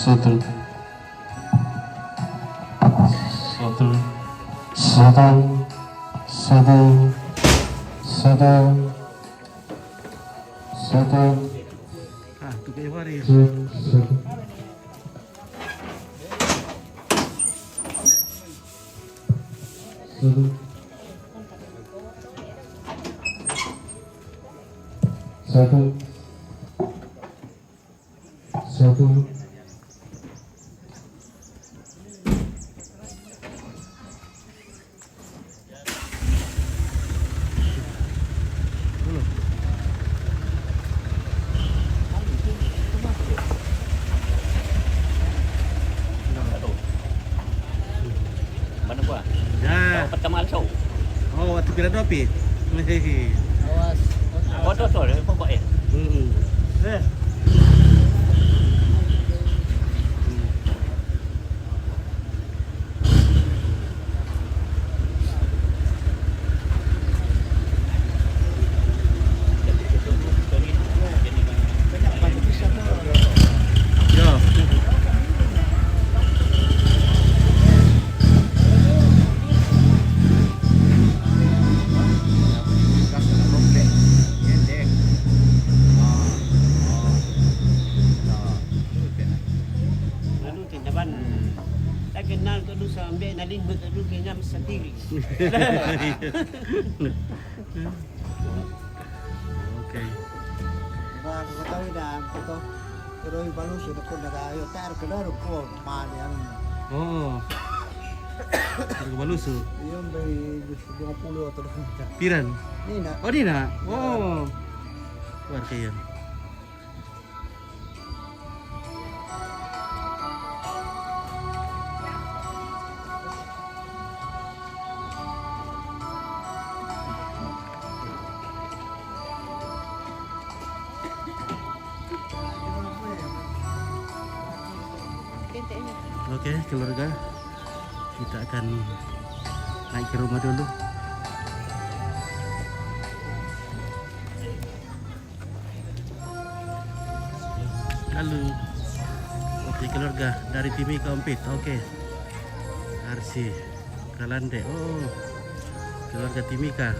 Satu, satu, satu, satu, satu, satu. Ah, tu kayak waris. Satu. Satu. Satu. Mana gua? Ya. Pertama show. Oh, waktu kira dopi. Hehehe. Awas. Oh, tuh, apa buat ya? Eh. Yo. Lalu tindaban. Tak kenal tu dulu sampai nalimbut tu dulu kena sendiri. Oke. Ba ko tahu dah itu terus balu sudah pun dah ayo tar keluar ko mali ang Oh. Harga balusu. iyon bay 20 atau Piran. ni na Oh, di na. Oh. Keluar kayan. Oke, keluarga. Kita akan naik ke rumah dulu. Halo. Oke, keluarga dari Timika Ompit. Oke. Arsi Kalande. Oh. Keluarga Timika.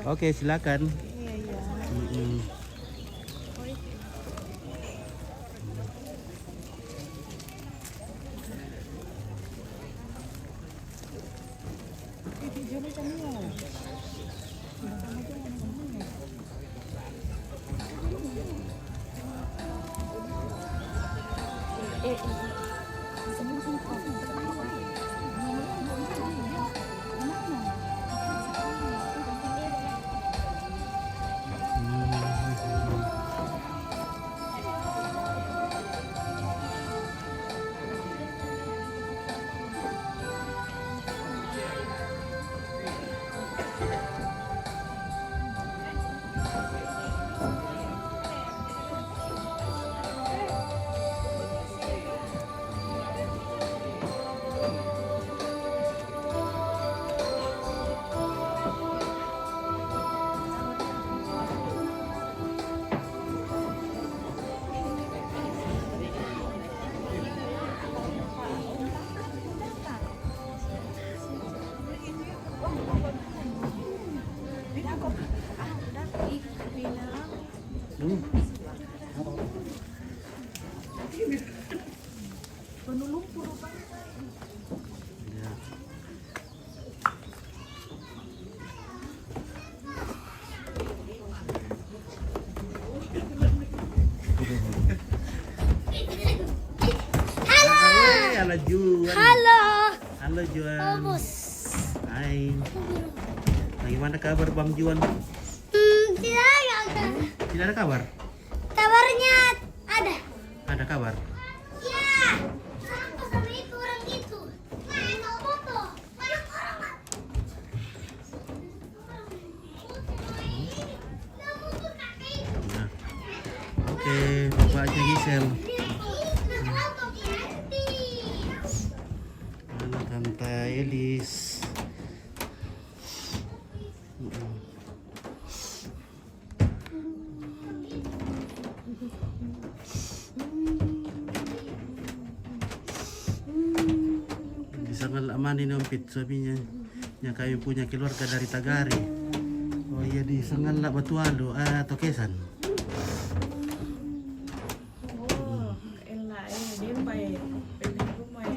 Oke, silakan. Mm-mm. Ya. Halo Juan. Halo. Halo Juan. Bos. Hai. Bagaimana kabar Bang Juan? Tidak ada. Tidak ada kabar? Kabarnya ada. Ada kabar? Ya. Sama sama itu orang itu. Mana foto? Banyak orang. Nah. Oke, bapaknya Gisel. Mana Tante Elis? aman ini Ompit, suaminya. Yang kami punya keluarga dari Tagari. Oh iya di Sanganla Batualo, Tokesan. Oh, enak dia baik. Pilih rumah.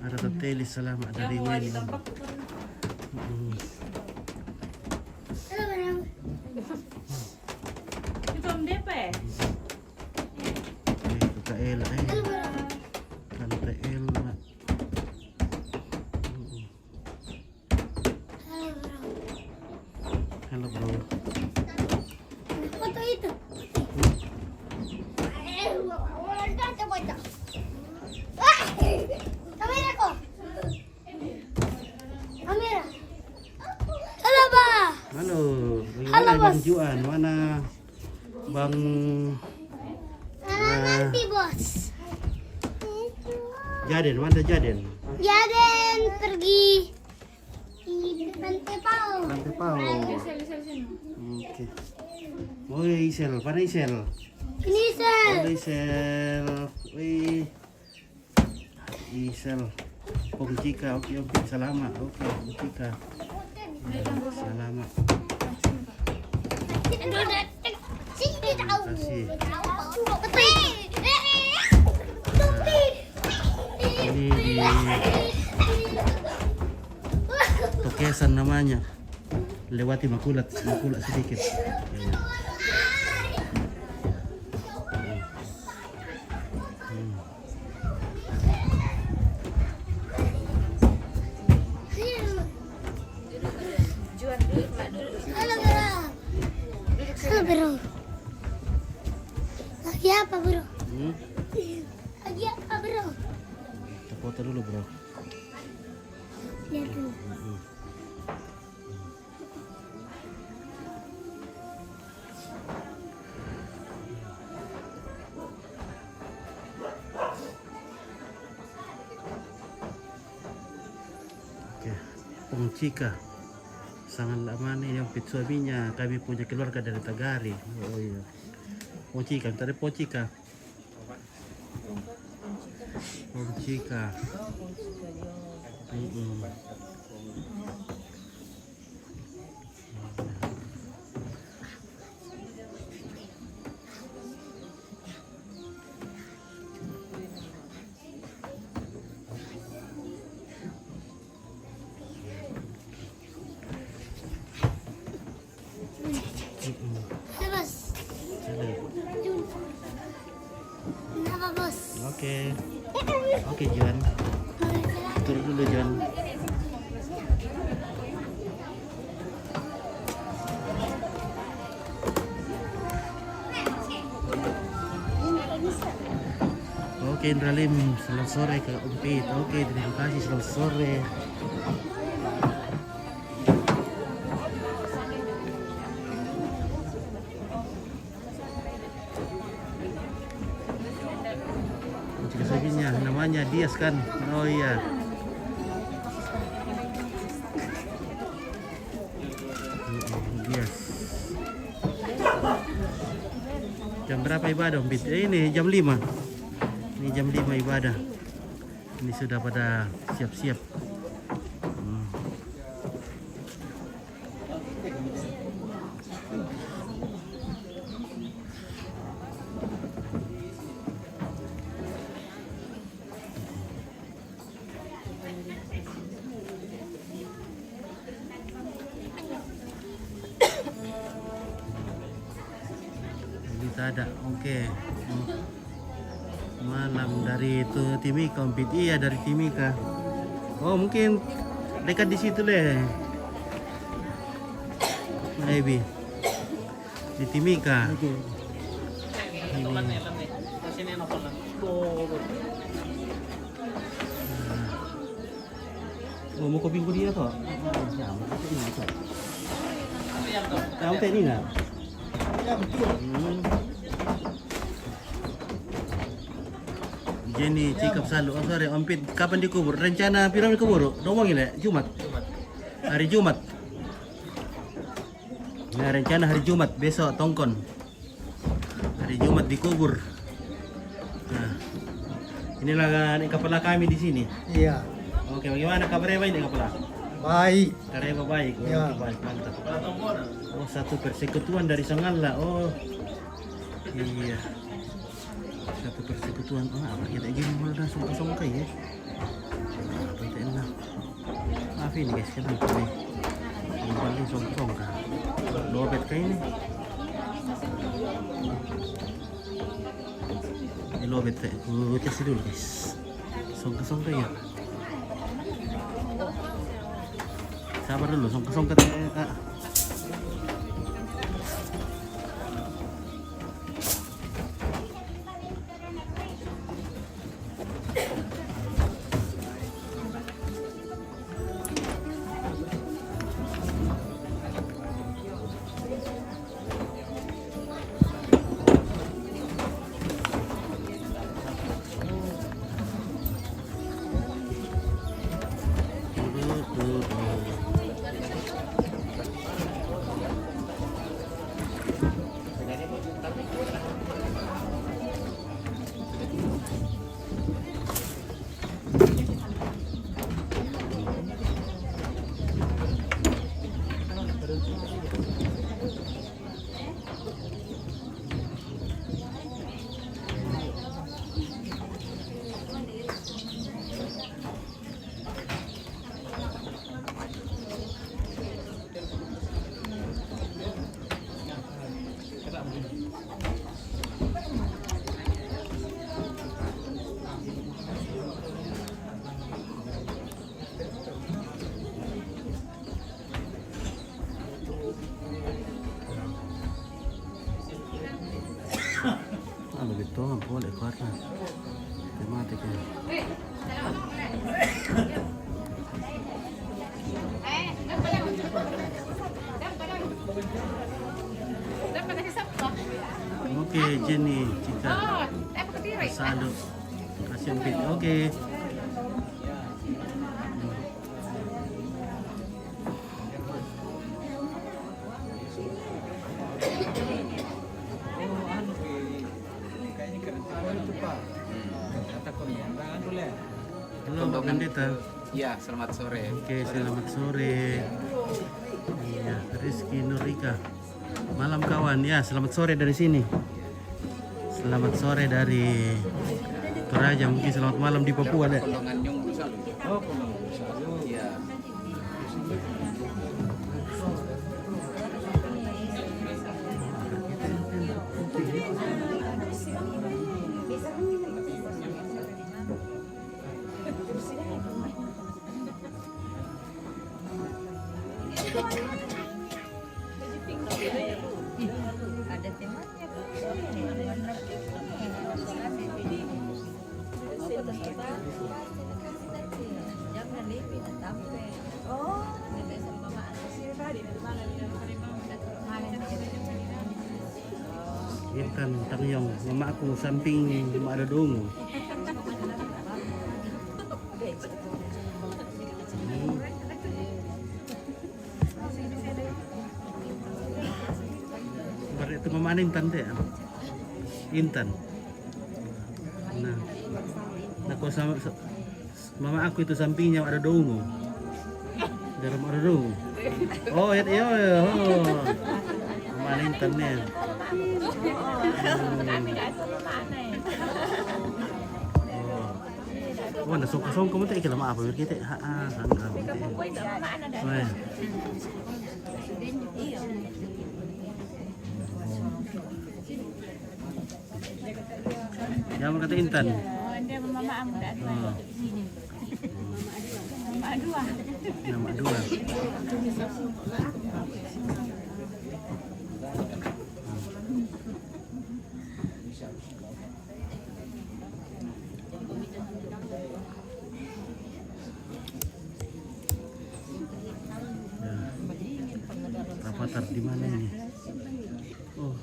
Ada teteli selamat dari Weni. Halo, Barang. Itu Om DP. Kak Ella, Halo, Barang. Tante Ella. Halo, Barang. Halo bro. Foto itu. Baca. Kamera kok. Kamera. Halo, Pak. Halo. Halo, Mana Bang Bos. Juan? Mana Bang Nanti, Bos. Jaden? Mana Jaden? Jaden pergi di Pantai Pau. Pantai Pau. Oke. Oh Isel, mana Isel? Ini, Sel. Halo Isel. Wih. Isel. Om Cika, oke Om Cika, selamat. Oke, Om Cika. Selamat. Sini tahu. Kasih. Tupi. Ini di Tokesan namanya. Lewati Makulat sedikit. Halo, Bro. Halo, Bro. Lagi apa, Bro? Lagi apa, Bro? Kita foto dulu bro. Lihat dulu. Oke, Om Cika. Sangat lama nih yang pit suaminya. Kami punya keluarga dari Tagari. Oh iya. Om Cika, tadi Om Cika. Om Cika. Halo, Bos. Kenapa, Bos? Oke. Oke Juan. Turun dulu Juan. Oke Indralim, selamat sore ke Om Pit. Oke, terima kasih, selamat sore. Jika sabinya namanya Dias kan? Oh iya. Dias. Jam berapa ibadah Om Pit? Ini jam 5. Ini jam 5 ibadah. Ini sudah pada siap-siap. Ini tak ada. Oke. Malam dari itu Timika, Om Pit. Iya dari Timika. Oh mungkin dekat di situ deh. Maybe di Timika. Oh mau kopi dia toh? Tahu teh ini nggak? Jenny Cikap selalu. Oh sorry, Om Pit, kapan dikubur? Rencana pirang dikubur? Ngomongin ya, Jumat. Hari Jumat. Nah, rencana hari Jumat besok Tongkon. Hari Jumat dikubur. Nah, inilah kan kepala kami di sini. Iya. Oke, bagaimana kabarnya Pak ini kepala? Baik. Karya baik. Oh, Ya. oke, baik, mantap. Oh, satu persekutuan dari Sangala. Oh, iya. Satu persekutuan. Oh, apa kita gini malah songkai ya? Apa itu enak? Maaf ini guys, kenapa nih? Kembali songka. Lobet kayak ini. Ini lobet kayak. Tes dulu guys. Songka ya. Sabar dulu, songka ah. Begitu nggak boleh karena tematik ya. Oke, Jenny, Cika, Sado, kasih Om Pit. Oke. Halo Pak Pendeta. Iya, selamat sore. Oke, selamat sore. Iya, Rizky Nurika. Malam kawan, ya selamat sore dari sini. Selamat sore dari Toraja, mungkin selamat malam di Papua deh. Kolongan Nyung Busalu. Oh, Kolongan Busalu. Iya. Ada temanya Intan Tangyong, mama aku samping Mak ada dongo. Baru itu mama Intan deh. Intan. Nah, aku sama mama aku itu sampingnya ada dongo. Dalam ada dongo. Oh, iya. Oh. Mama Intan nih. Oh, na songka mo tayo kila maapo kita. Sangka mo tayo. Ya mo kata Intan. Dia mama amu dah dua. Mama dua. Nama dua. Rapatar di mana ini? Oh,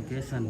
Tugesan.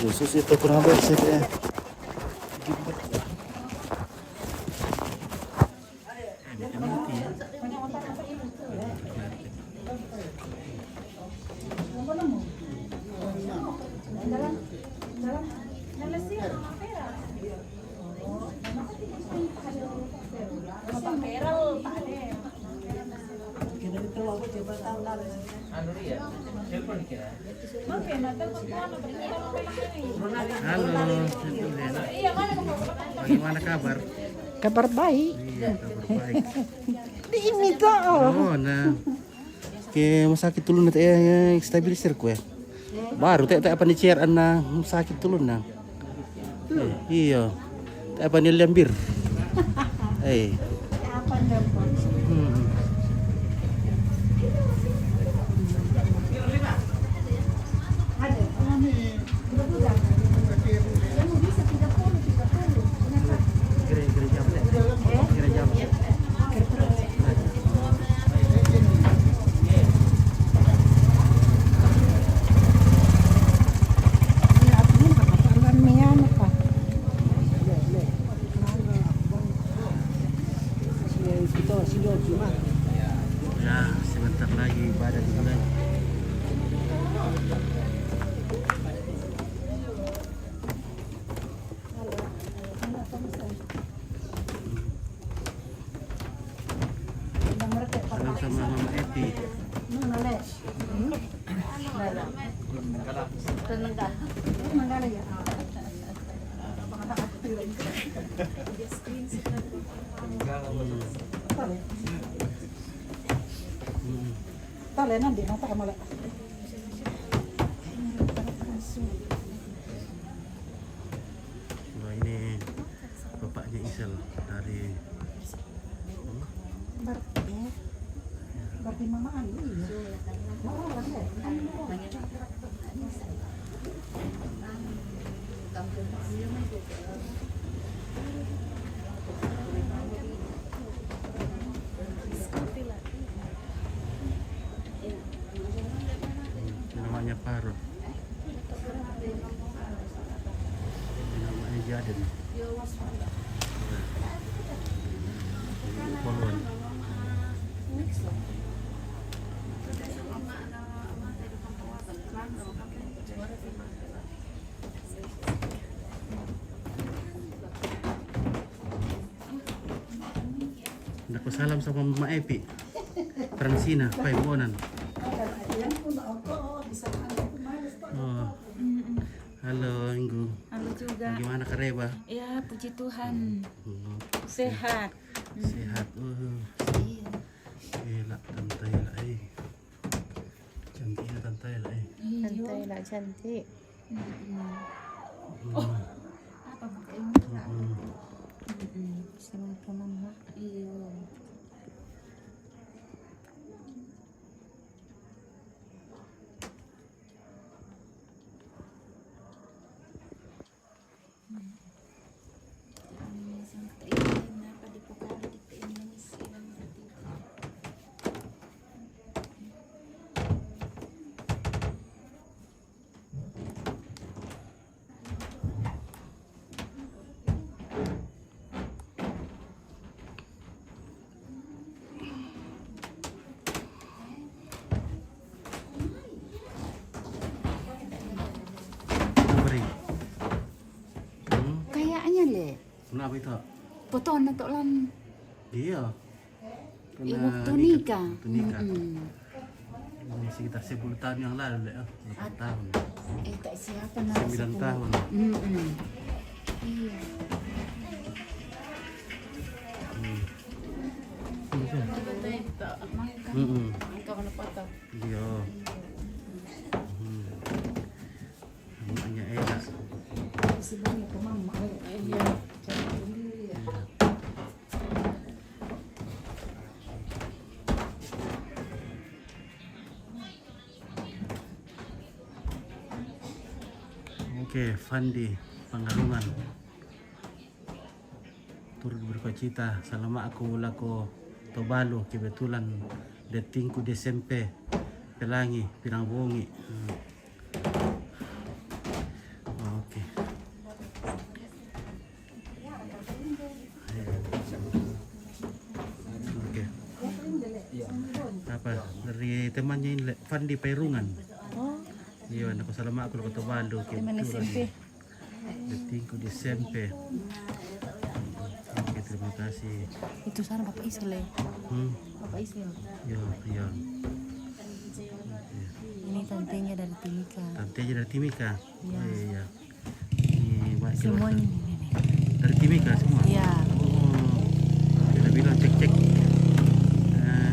Khusus itu kurang bersih ya. Halo, bagaimana kabar? Kabar baik. Iya, kabar baik. Ini toh. Oh, nah. Ke masakit tulun na ya stabilizer ko eh. Baru tak apa ni chair na sakit tulun na. Iya. Tak apa ni lembir. Eh. Ya, sebentar lagi ibadah dimulai. Salam sama Mama Epi. Wah, ini bapaknya Isel dari Berarti mama anu namanya Paro. Namanya Jaden. Poluan. Aku salam sama Mama Epi. Francina, Paibonan. Oh. Halo, Inggu. Halo juga. Gimana Kareba? Ya, puji Tuhan. Sehat. Sehat. Gila, tante lah. Cantiknya tante lah. santai lah cantik. Apa pakai Sama ke mama. Iya. Kayaknya le. Kenapa itu? Potongan na to lan. Iya. Waktu nikah. Waktu nikah. Ini sekitar 10 tahun yang lalu ya. 8 tahun. Tak siapa na. 9 tahun. Iya. Engkau na potong. Iya. Namanya Ella. Sebenarnya ke mama. Iya. Oke, Fandi Pangalungan turut berkocita selama aku lako Tobalu kebetulan detingku di SMP Pelangi Pinang Bongi. Oke. Oke. Apa dari temannya ini Fandi Pairungan. Oh, Iya, aku selama aku lako Tobalu teman SMP. detingku di SMP. Oke, terima kasih. Itu sana Bapak Isle. Bapak Isle. Ya, ya. Ini tantenya dari Timika. Tantenya dari Timika. Iya. Oh, iya. Ini Mbak Semua Jolta. ini. Dari Timika semua. Iya. Oh, kita bilang cek-cek. Nah,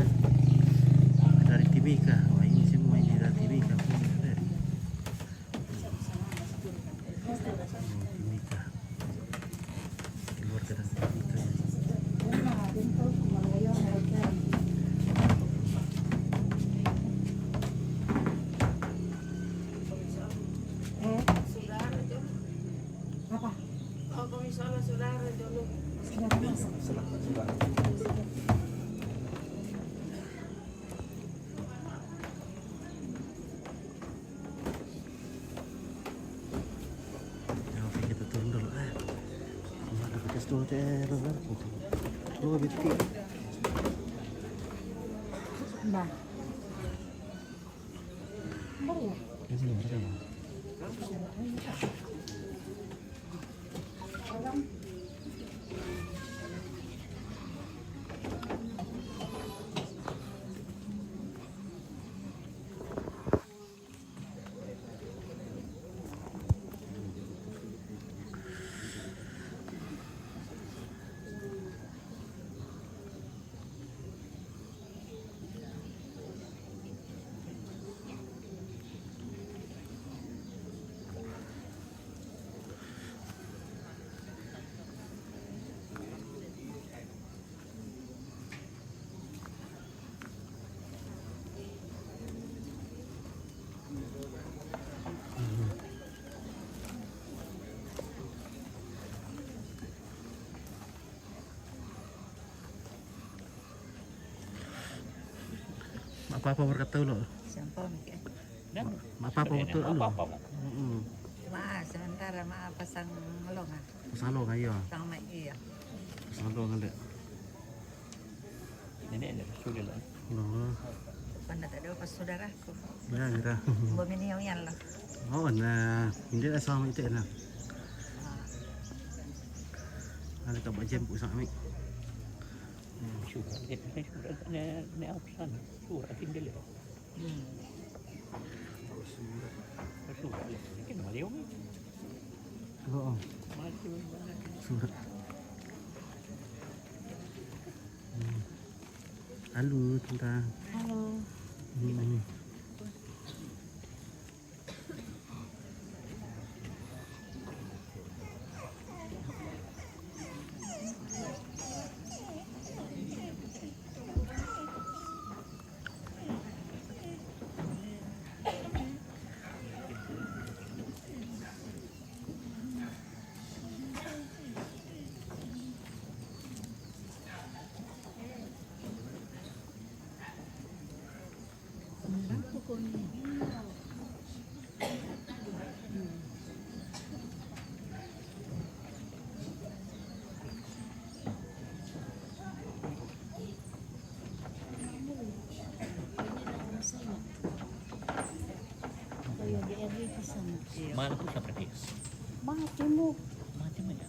dari Timika. Wah, ini semua ini dari Timika. Timika. Keluarga dari Timika. Ya, oke, kita turun dulu. Ada bekas dulu lu biti. Nah. Apa-apa berkata lo? Sampon ke. Apa-apa betul lo? Apa-apa. Ma, sementara ma pasang ngelong ah. Pasalo kayo. Sama iya. Pasalo ngale. Ini ada sudah lah. Lo. Panda tak ada pas saudaraku. Ya, mira. Buminiyaw yan lah. Oh, na hindi na sama ito na. Ano ka ba dyan po sa amin? Sudah. Sudah. Ini apa sana? Sudah tinggal ya. Sudah. Ini maliw ni. Oo. Maliw. Surat. Halo, tante. Halo. Mana tu siapa dia? Mati mo. Macam mana?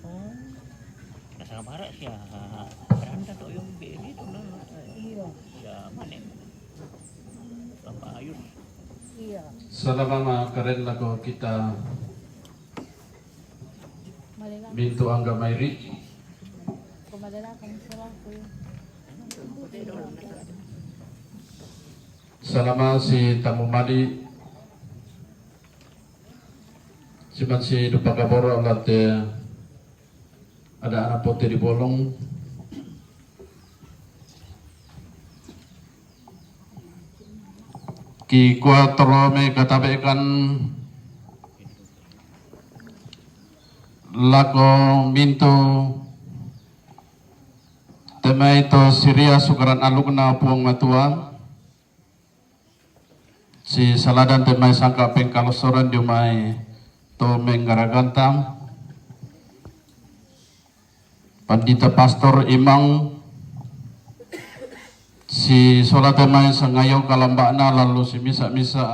Oh, nasa barat siya. Beranda tu yung beli tu na. Iya. Ya mana? Apa ayus? Iya. Selama karen lago kita Malala. Bintu Angga Mairi Kung malala kang sila ko yun. selama si tamu mali cuman si Dupa Gaboro late ada anak putih di bolong ki kuatro me katabekan lako minto tema ito Syria sukaran alukna puang matuang si saladan temai sangka pengkalosoran diumai to menggaragantam pandita pastor imang si solat temai sangayo kalambakna lalu si misa-misa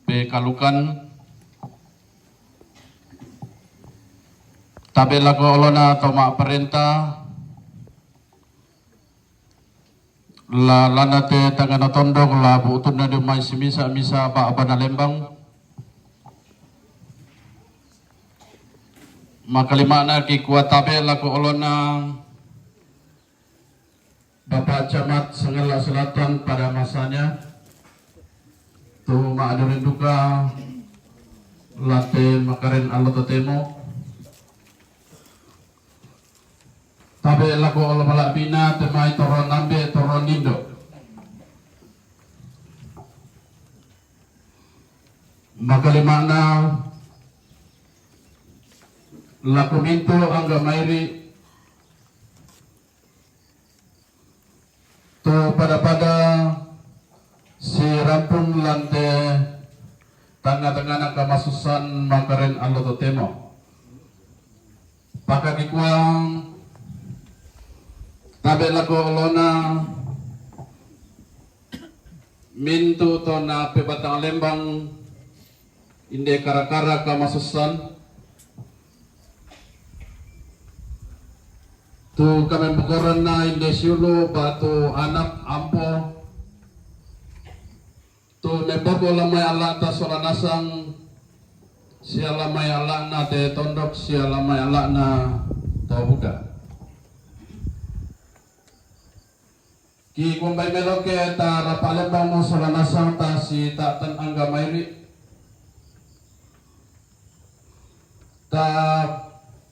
pe kalukan tabe lako olona toma perintah la lana te tangana tondok la butun na dumai si misa-misa ba abana lembang makalima na ki kuat tabe lako olona Bapak Camat Sengela Selatan pada masanya tu maadurin duka late makarin alot temo tabe lako olo malak bina temai toron nambe toron nindo makalima na lako minto angga mairi to pada si rampung lante tengah-tengah nak kamasusan makarin alot temo pakai kuang tabe lako olona mintu to na pebatang lembang inde kara-kara kamasusan tu kami bukoran na inde siulo batu anak ampo tu nebobo lamay ala ta soranasang siya lamay ala na te tondok siya lamay ala na tobuga ki kumbay meloke ta rapalembang mo soranasang ta si tatan angga mayri ta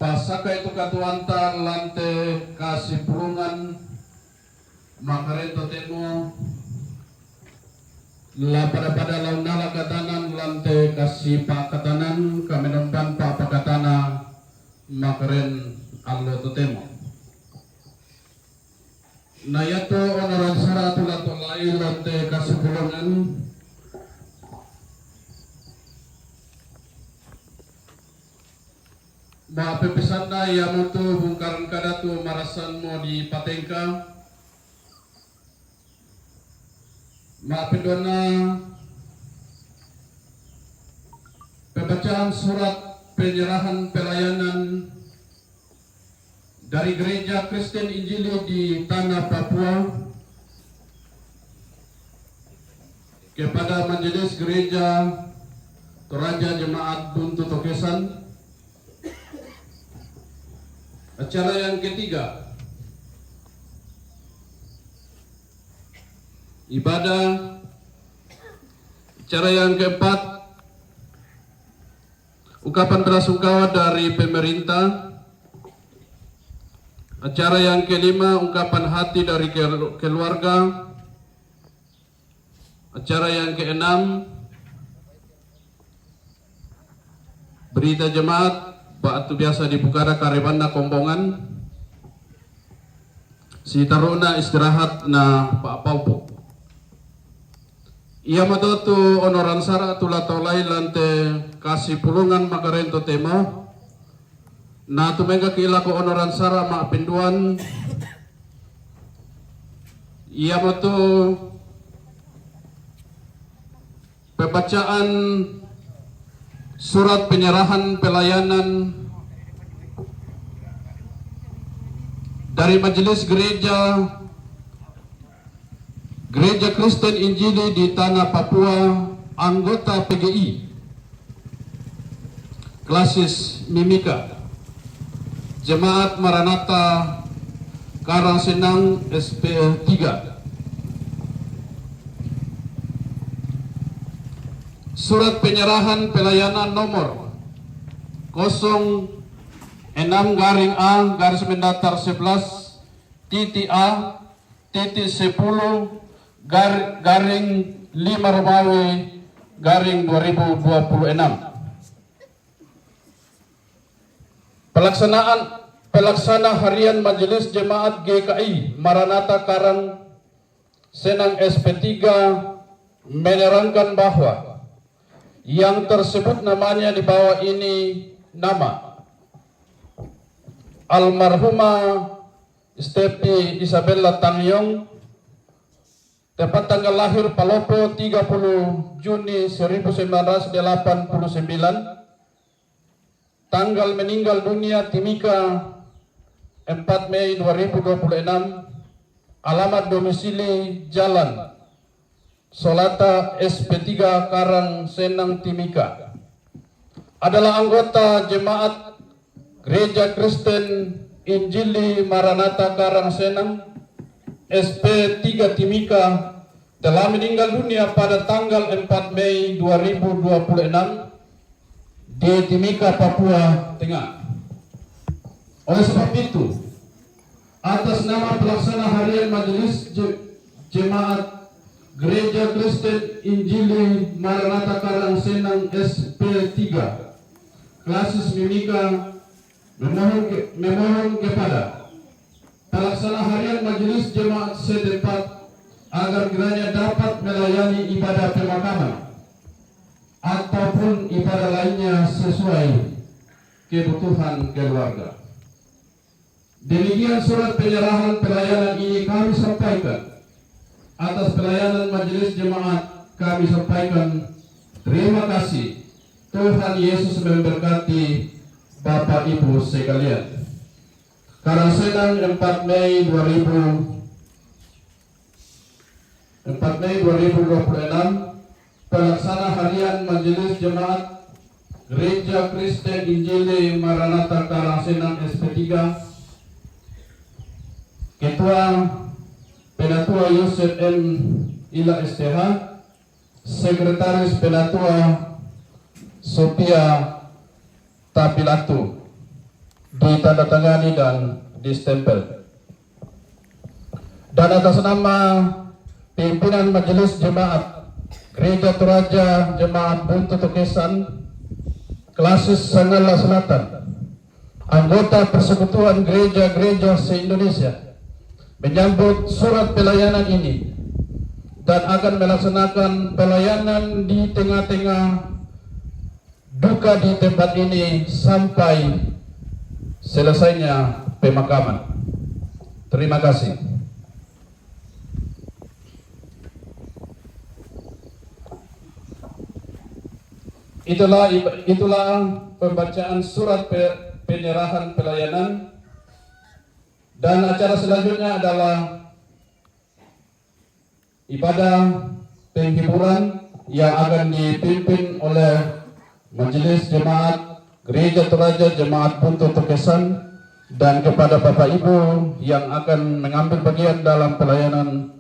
pasaka itu katuanta lante kasipulungan makarento temo la pada launala katanan lante kasih pakatanan kami nemban pakatana makaren allo temo na yato onoran saratu lato lai lante kasipulungan mapepesan na yamu tu bungkaran kada tu marasan mo di patengka mapedona pembacaan surat penyerahan pelayanan dari gereja Kristen Injili di tanah Papua kepada majelis gereja Toraja Jemaat Buntu Tokesan. Acara yang ketiga, ibadah. Acara yang keempat, ungkapan belasungkawa dari pemerintah. Acara yang kelima, ungkapan hati dari keluarga. Acara yang keenam, berita jemaat. Waktu biasa dibuka karebanna kombongan si taruna istirahat na Pak Paupo ia madotu onoran sara tula tolai lante kasih pulungan makarento temo na tumega kila ko onoran sara ma pinduan ia matu pembacaan surat penyerahan pelayanan dari Majelis Gereja Kristen Injili di Tanah Papua, anggota PGI Klasis Mimika, Jemaat Maranatha Karangsenang SP3. Surat penyerahan pelayanan nomor 06-A-11-10-5 Romawi-2026 Pelaksana Harian Majelis Jemaat GKI Maranatha Karang Senang SP3 menerangkan bahwa yang tersebut namanya di bawah ini nama almarhumah Stepi Isabella Tangyong, tepat tanggal lahir Palopo 30 Juni 1989, tanggal meninggal dunia Timika 4 Mei 2026, alamat domisili Jalan Solata SP3 Karang Senang Timika, adalah anggota jemaat Gereja Kristen Injili Maranatha Karang Senang SP3 Timika, telah meninggal dunia pada tanggal 4 Mei 2026 di Timika, Papua Tengah. Oleh sebab itu, atas nama pelaksana harian Majelis Jemaat Gereja Kristen Injili Maranatha Karang Senang SP3 Klasis Mimika memohon kepada pelaksana harian Majelis Jemaat setempat agar kiranya dapat melayani ibadah pemakaman ataupun ibadah lainnya sesuai kebutuhan keluarga. Demikian surat penyerahan pelayanan ini kami sampaikan. Atas pelayanan Majelis Jemaat kami sampaikan terima kasih. Tuhan Yesus memberkati Bapak Ibu sekalian. Karang Senang 4 Mei 2026, pelaksana harian Majelis Jemaat Gereja Kristen Injili Maranatha Karang Senang SP3, Ketua Penatua Yosef M. Ila STH, Sekretaris Penatua Sophia Tapilatu, ditandatangani dan distempel. Dan atas nama pimpinan Majelis Jemaat Gereja Toraja Jemaat Buntu Tukesan Klasis Sanggala Selatan, anggota Persekutuan Gereja-Gereja se-Indonesia, menyambut surat pelayanan ini dan akan melaksanakan pelayanan di tengah-tengah duka di tempat ini sampai selesainya pemakaman. Terima kasih. Itulah pembacaan surat penyerahan pelayanan, dan acara selanjutnya adalah ibadah penghiburan yang akan dipimpin oleh Majelis Jemaat Gereja Toraja Jemaat Buntu Tukesan, dan kepada Bapak Ibu yang akan mengambil bagian dalam pelayanan,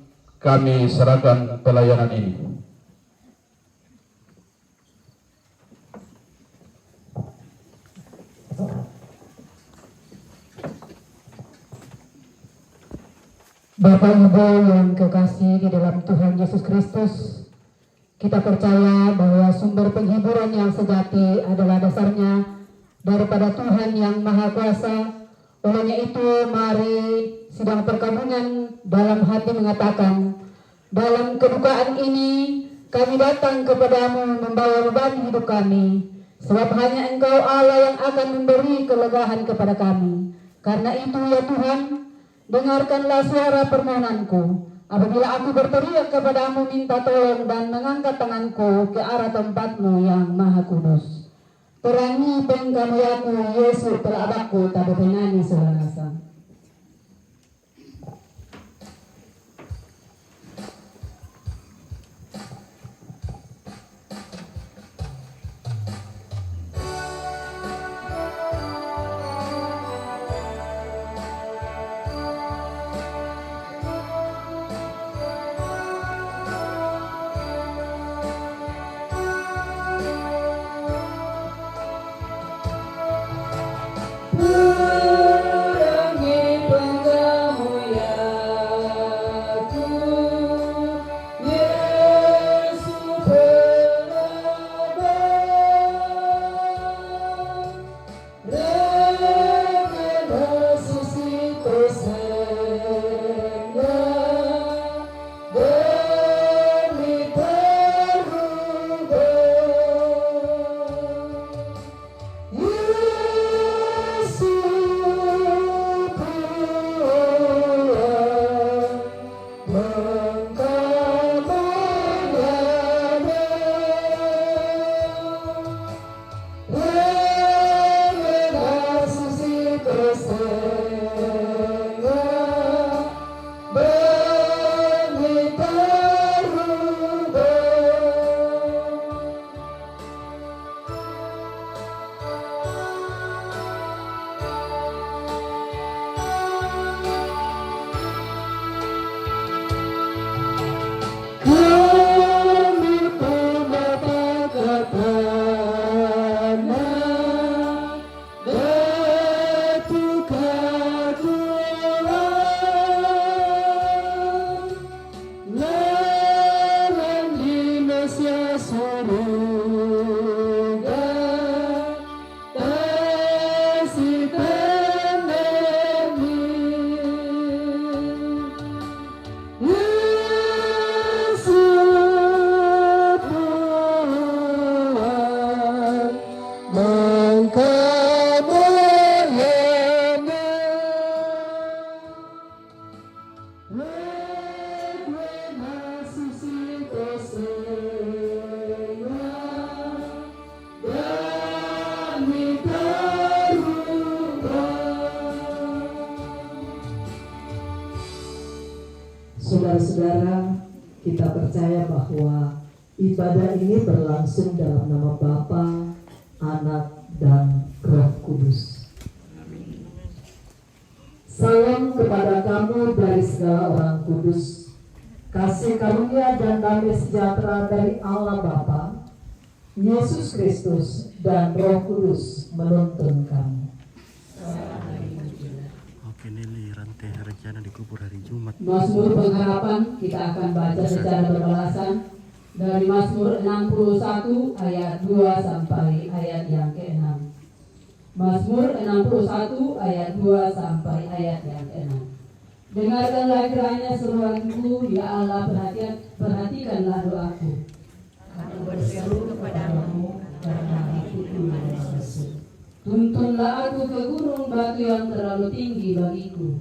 kami serahkan pelayanan ini. Bapak Ibu yang kekasih di dalam Tuhan Yesus Kristus, kita percaya bahwa sumber penghiburan yang sejati adalah dasarnya daripada Tuhan yang Maha Kuasa. Olehnya itu, mari sidang perkabungan dalam hati mengatakan, dalam kedukaan ini kami datang kepadamu membawa beban hidup kami, sebab hanya Engkau Allah yang akan memberi kelegaan kepada kami. Karena itu ya Tuhan, dengarkanlah suara permohonanku. Apabila aku berteriak kepadamu minta tolong dan mengangkat tanganku ke arah tempat-Mu yang Maha Kudus. Terangi pengkamuyaku, Yesus pelabakku, tak berpenani selasa. Purangi Saudara-saudara, kita percaya bahwa ibadah ini berlangsung dalam nama Bapa, Anak, dan Roh Kudus. Salam kepada kamu dari segala orang kudus. Kasih karunia dan damai sejahtera dari Allah Bapa, Yesus Kristus, dan Roh Kudus menuntun kamu. Oke, Nelly, rantai rencana dikubur hari Jumat. Mazmur pengharapan kita akan baca secara berbalasan dari Mazmur 61 ayat 2 sampai ayat yang ke-6. Mazmur 61 ayat 2 sampai ayat yang ke-6. Dengarkanlah kiranya seruanku, ya Allah, perhatikanlah doaku. Aku berseru kepadamu Karena hatiku yang lesu. Tuntunlah aku ke gunung batu yang terlalu tinggi bagiku.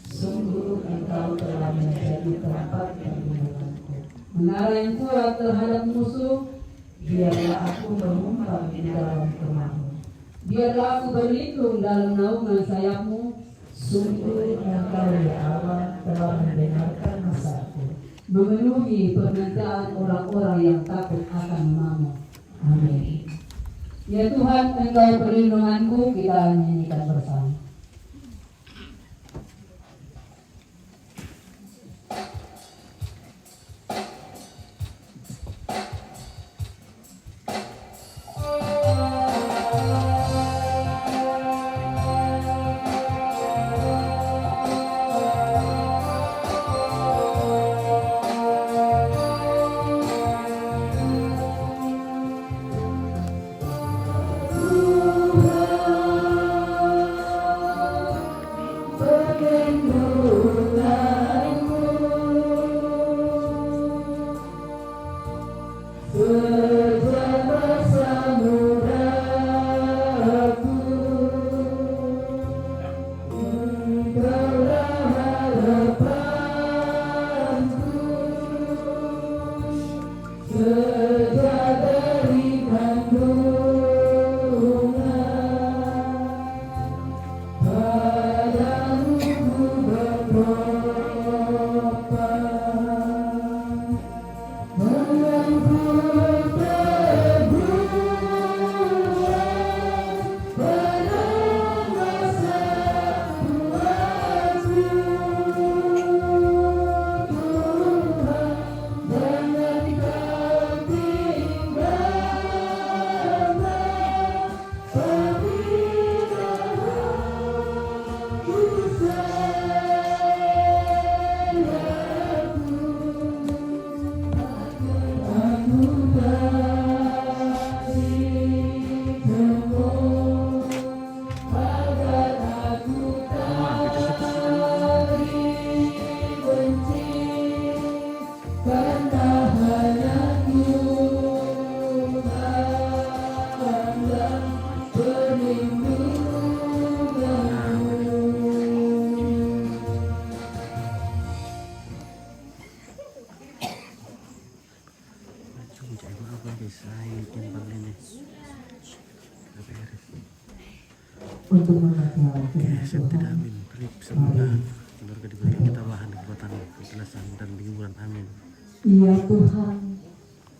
Sungguh engkau telah menjadi tempat perlindunganku. Menara yang kuat terhadap musuh, biarlah aku menumpang di dalam kemahmu. Biarlah aku berlindung dalam naungan sayapmu. Sungguh engkau ya Allah telah mendengarkan masaku, memenuhi permintaan orang-orang yang takut akan namamu. Amin. Ya Tuhan, engkau perlindunganku, kita nyanyikan bersama. Untuk Semoga keluarga diberikan ketabahan, kekuatan, kejelasan, dan hiburan. Amin. Ya Tuhan,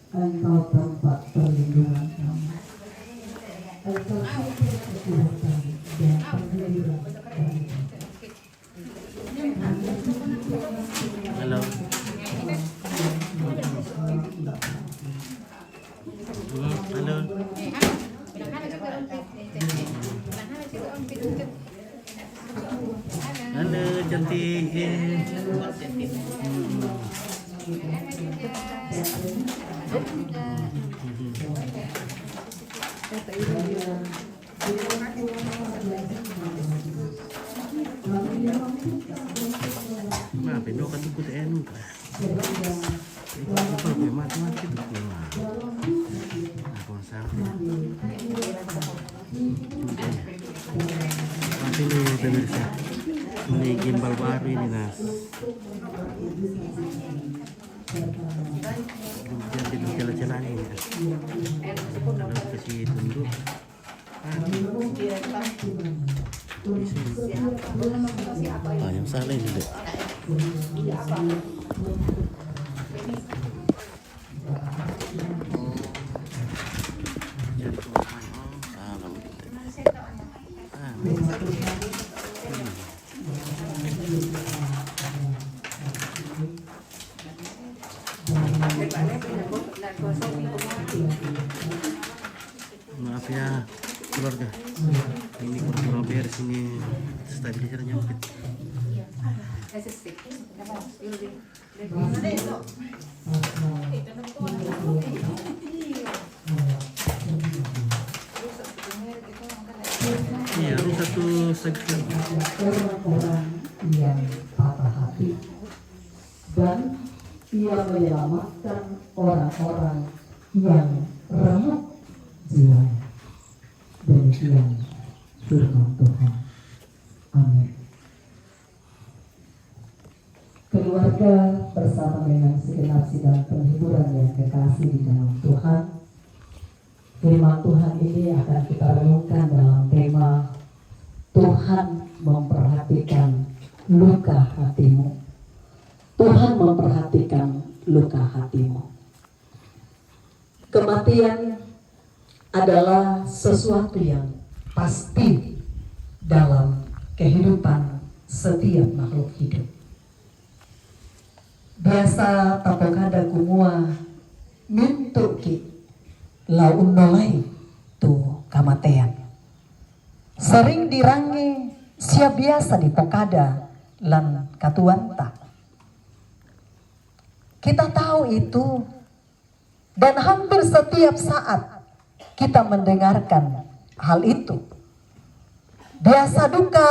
Engkau tempat perlindungan kami. Engkau sumber kekuatan dan penghiburan kami. Halo. Halo. Halo, cantik. Nah, pendo kan ikut enu kan. Itu mati itu. Aku sampai. Masih nih pemirsa. Ini gimbal baru ini Nas. Jadi jalan-jalan ini. Kalau kasih tunduk. Di sini. Ah, yang salah ini deh. Jadi cuma salah begitu. Maaf ya keluarga, ini kurang beres ini stabilizer nyempit. Iya, ini satu section. Orang-orang yang patah hati dan ia menyelamatkan orang-orang yang remuk jiwanya. Demikian firman Tuhan. Amin. Keluarga bersama dengan segenap sidang penghiburan yang kekasih di dalam Tuhan, firman Tuhan ini akan kita renungkan dalam tema Tuhan memperhatikan luka hatimu. Tuhan memperhatikan luka hatimu. Kematian adalah sesuatu yang pasti dalam kehidupan setiap makhluk hidup. Biasa tapokada kumua mintuki laun nolai tu kamatean. Sering dirangi siap biasa di pokada lan katuanta. Kita tahu itu dan hampir setiap saat kita mendengarkan hal itu. Biasa duka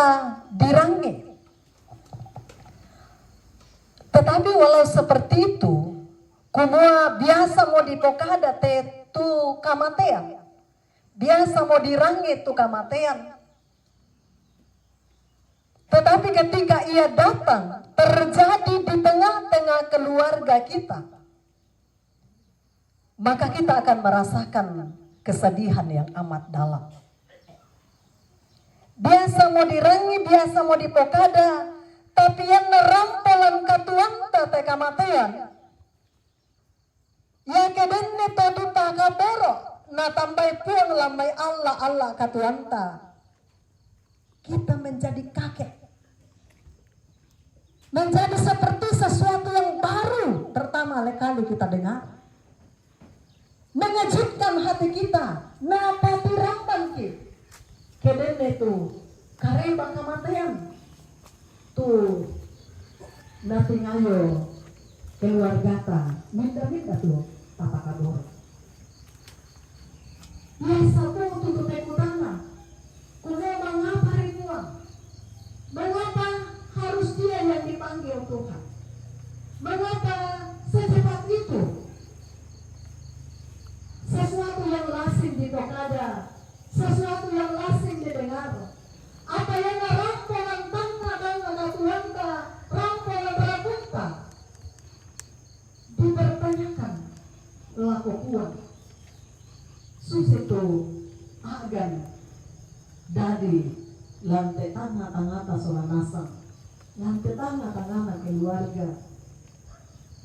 dirangi. Tetapi walau seperti itu, kumua biasa mau dipokada tu kamatean. Biasa mau dirangi tu kamatean. Tetapi ketika ia datang, terjadi di tengah-tengah keluarga kita, maka kita akan merasakan kesedihan yang amat dalam. Biasa mau dirangi, biasa mau dipokada, tapi yang nerampolan katuanta te kamatean. Ya kedenne toduta kaboro, na tambay puang lamay Allah katuanta. Kita menjadi kaget. Menjadi seperti sesuatu yang baru pertama kali kita dengar. Mengejutkan hati kita. Napa tiramban ki? Kedene tu kareba kamatean. Tu natingayo keluarga ta. Minda tu tapa kabor. Biasa tu untuk tekutana. Kuno mengapa ribuan? Mengapa harus dia yang dipanggil Tuhan? Mengapa secepat itu? Sesuatu yang lazim ditokada, sesuatu yang lazim didengar. Apa yang rampolan tangga dan ngatuanta, rampolan rabunta, dipertanyakan lakukan. Susitu agan dari lantai tangga-tangga solanasa, lantai tangga-tangga keluarga.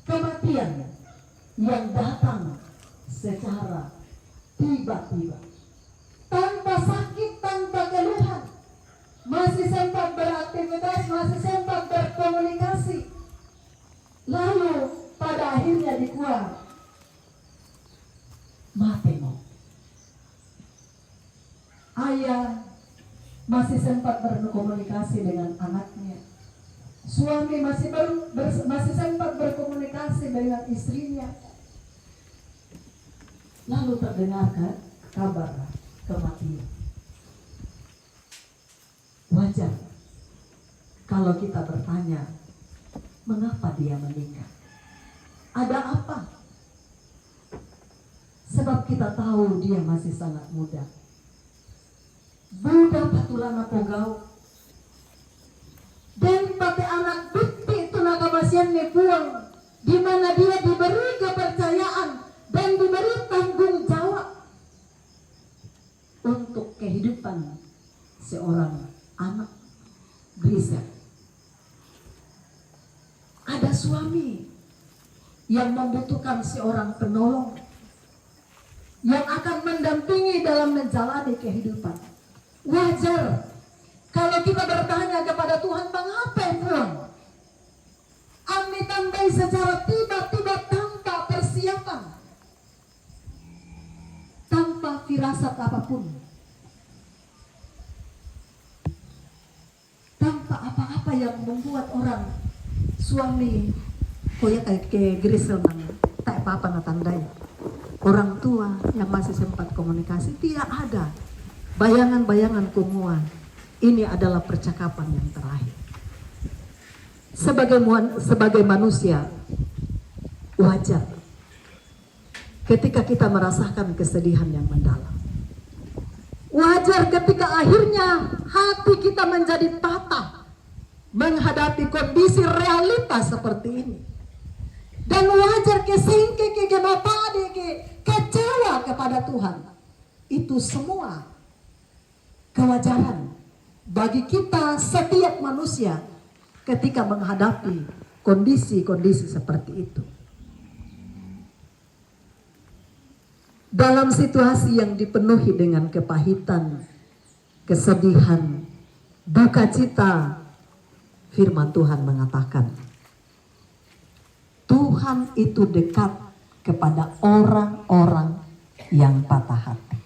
Kematian yang datang secara tiba-tiba, tanpa sakit, tanpa keluhan, masih sempat beraktivitas, masih sempat berkomunikasi, lalu pada akhirnya dikuat mati mau. Ayah masih sempat berkomunikasi dengan anaknya, suami masih sempat berkomunikasi dengan istrinya. Lalu terdengarkan kabar kematian. Wajar kalau kita bertanya, mengapa dia meninggal? Ada apa? Sebab kita tahu dia masih sangat muda. Budak patulana pogau. Dan pakai anak bukti itu nakabasian nepuang, di mana dia diberi kepercayaan dan diberi tanggung jawab untuk kehidupan seorang anak Grisel. Ada suami yang membutuhkan seorang penolong yang akan mendampingi dalam menjalani kehidupan. Wajar kalau kita bertanya kepada Tuhan, mengapa puan? Ami tambah secara tiba-tiba tanpa persiapan, tanpa firasat apapun, tanpa apa-apa yang membuat orang suami koyak kayak Grisel nang tak apa-apa natandai. Orang tua yang masih sempat komunikasi tidak ada bayangan-bayangan kumua. Ini adalah percakapan yang terakhir. Sebagai manusia, wajar ketika kita merasakan kesedihan yang mendalam. Wajar ketika akhirnya hati kita menjadi patah menghadapi kondisi realitas seperti ini. Dan wajar kesingke kecewa kepada Tuhan. Itu semua kewajaran bagi kita setiap manusia ketika menghadapi kondisi-kondisi seperti itu. Dalam situasi yang dipenuhi dengan kepahitan, kesedihan, duka cita, firman Tuhan mengatakan, Tuhan itu dekat kepada orang-orang yang patah hati.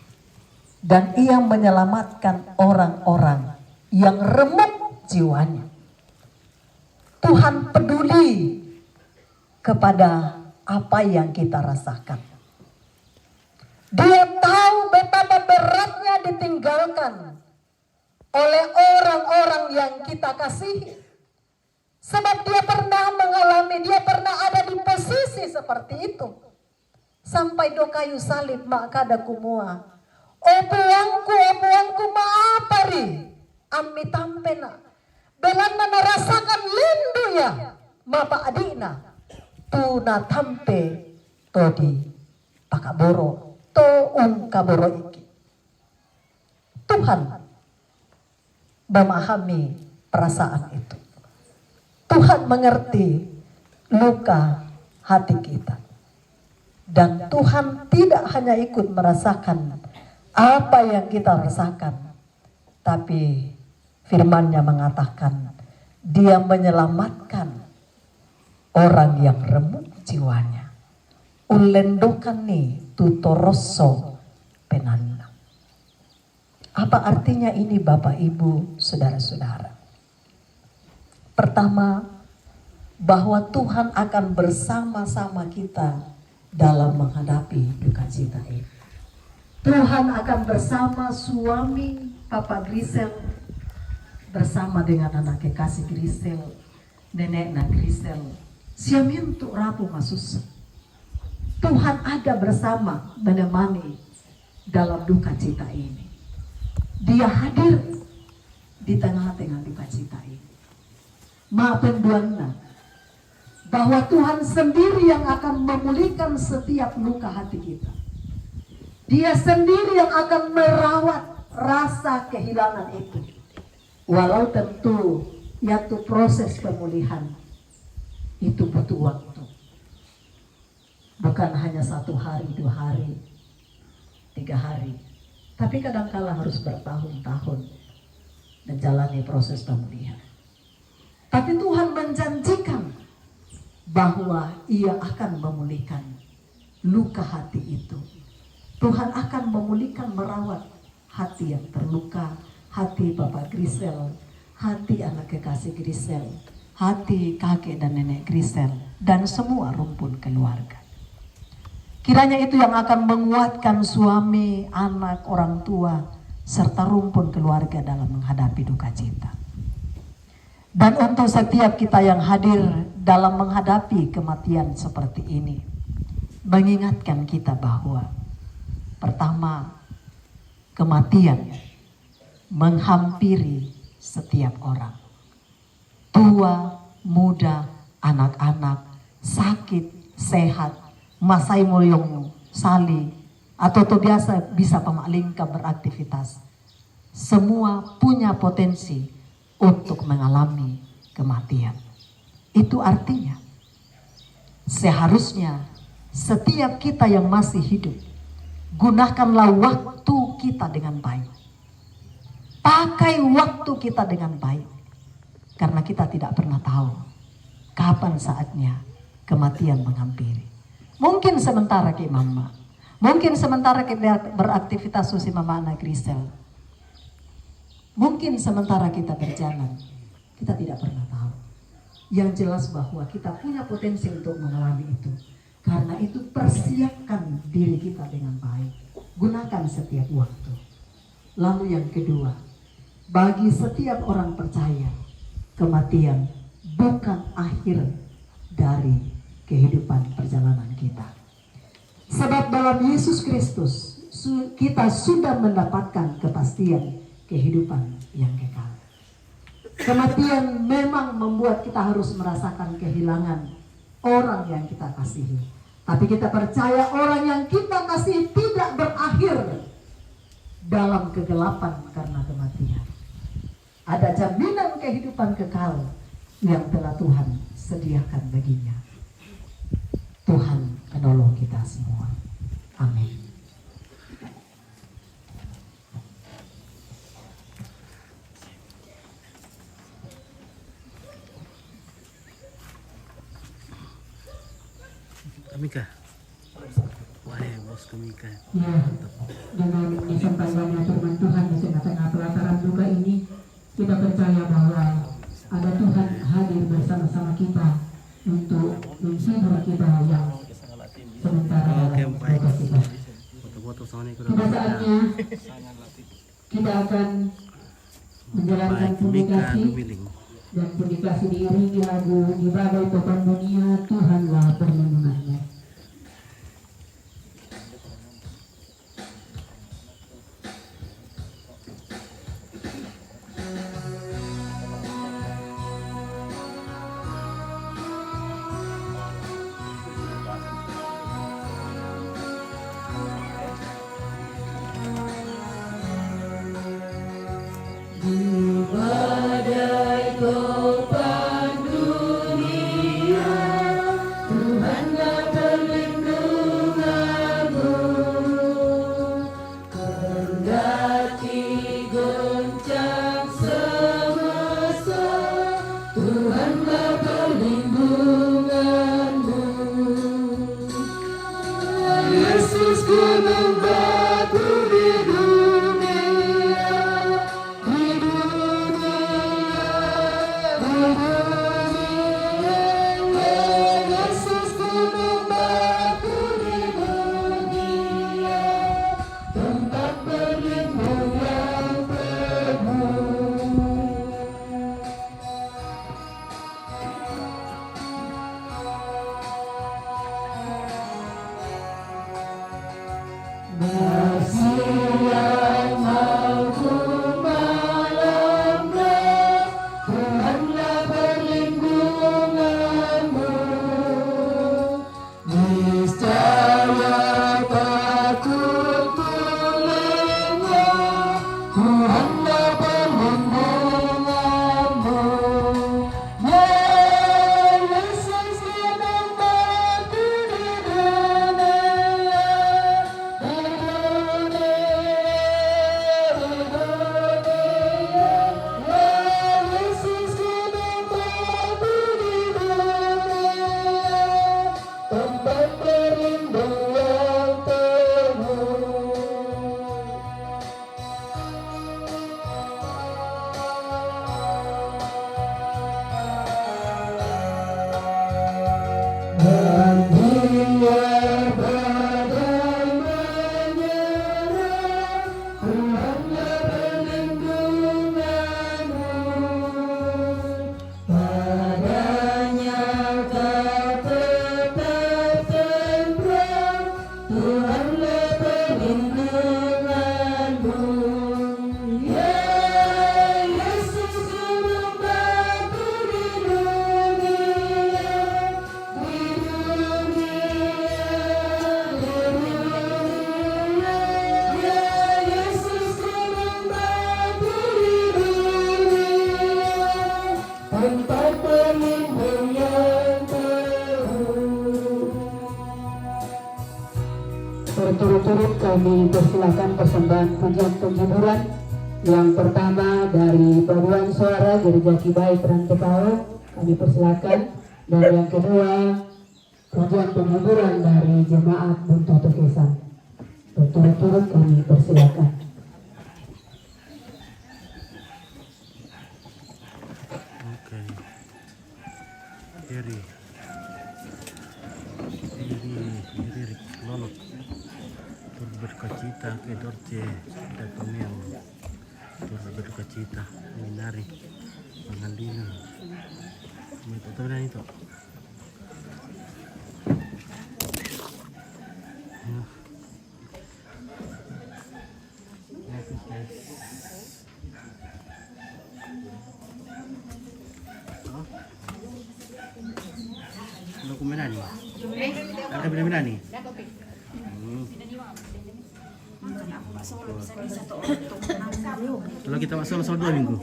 Dan ia menyelamatkan orang-orang yang remuk jiwanya. Tuhan peduli kepada apa yang kita rasakan. Dia tahu betapa beratnya ditinggalkan oleh orang-orang yang kita kasihi. Sebab dia pernah mengalami, dia pernah ada di posisi seperti itu. Sampai do kayu salib maka ada kumua. Opuangku maapari. Ami tampena. Belanda narasakan lindu ya. Mapa adina. Tuna tampe todi pakaboro. To kaboro iki. Tuhan memahami perasaan itu. Tuhan mengerti luka hati kita. Dan Tuhan tidak hanya ikut merasakan apa yang kita rasakan. Tapi firman-Nya mengatakan Dia menyelamatkan orang yang remuk jiwanya. Ulendokani tutoroso penanna. Apa artinya ini Bapak Ibu, saudara-saudara? Pertama, bahwa Tuhan akan bersama-sama kita dalam menghadapi duka cita ini. Tuhan akan bersama suami Papa Grisel, bersama dengan anak kekasih Grisel, neneknya Grisel, siamintu rapu masus. Tuhan ada bersama menemani dalam duka cita ini. Dia hadir di tengah-tengah duka cita ini. Maafkan Tuhan, bahwa Tuhan sendiri yang akan memulihkan setiap luka hati kita. Dia sendiri yang akan merawat rasa kehilangan itu. Walau tentu yaitu proses pemulihan itu butuh waktu. Bukan hanya 1 hari, 2 hari, 3 hari. Tapi kadangkala harus bertahun-tahun menjalani proses pemulihan. Tapi Tuhan menjanjikan bahwa Ia akan memulihkan luka hati itu. Tuhan akan memulihkan, merawat hati yang terluka, hati Bapak Grisel, hati anak kekasih Grisel, hati kakek dan nenek Grisel, dan semua rumpun keluarga. Kiranya itu yang akan menguatkan suami, anak, orang tua, serta rumpun keluarga dalam menghadapi duka cita. Dan untuk setiap kita yang hadir dalam menghadapi kematian seperti ini, mengingatkan kita bahwa pertama, kematian menghampiri setiap orang. Tua, muda, anak-anak, sakit, sehat, masai moyong, sali, atau biasa bisa pemalingka beraktivitas. semua punya potensi untuk mengalami kematian. Itu artinya seharusnya setiap kita yang masih hidup, gunakanlah waktu kita dengan baik. Pakai waktu kita dengan baik. Karena kita tidak pernah tahu kapan saatnya kematian menghampiri. Mungkin sementara ke mama, mungkin sementara kita beraktivitas susi mama anak Grisel, mungkin sementara kita berjalan, kita tidak pernah tahu. Yang jelas bahwa kita punya potensi untuk mengalami itu. Karena itu persiapkan diri kita dengan baik. Gunakan setiap waktu. Lalu yang kedua, bagi setiap orang percaya, kematian bukan akhir dari kehidupan perjalanan kita. Sebab dalam Yesus Kristus kita sudah mendapatkan kepastian kehidupan yang kekal. Kematian memang membuat kita harus merasakan kehilangan orang yang kita kasihi. Tapi kita percaya orang yang kita kasihi tidak berakhir dalam kegelapan karena kematian. Ada jaminan kehidupan kekal yang telah Tuhan sediakan baginya. Tuhan menolong kita semua. Amin. Kamika. Wah, bos Kamika. Ya, dengan disampaikannya firman Tuhan di tengah-tengah pelataran duka ini, kita percaya bahwa ada Tuhan hadir bersama-sama kita untuk menghibur kita yang sementara dalam duka kita. Pada saatnya kita akan menjalankan publikasi, dan publikasi diiringi lagu di badai topan dunia, Tuhanlah perlindungannya. Tuhanlah tempat berlindung yang teduh. Berturut-turut kami persilakan persembahan pujian penghiburan. Yang pertama dari paduan suara Gereja Kibai Perantepao, kami persilakan. Dan yang kedua pujian penghiburan dari Jemaat Buntu Tukesan. Berturut-turut kami persilakan. Oke. Iri lolok turut berkacita ke Dorce dan Tomeo turut berkacita minari pengandingan itu dan itu dokumen ni ada benda-benda ni kalau kita masuk soal 2 minggu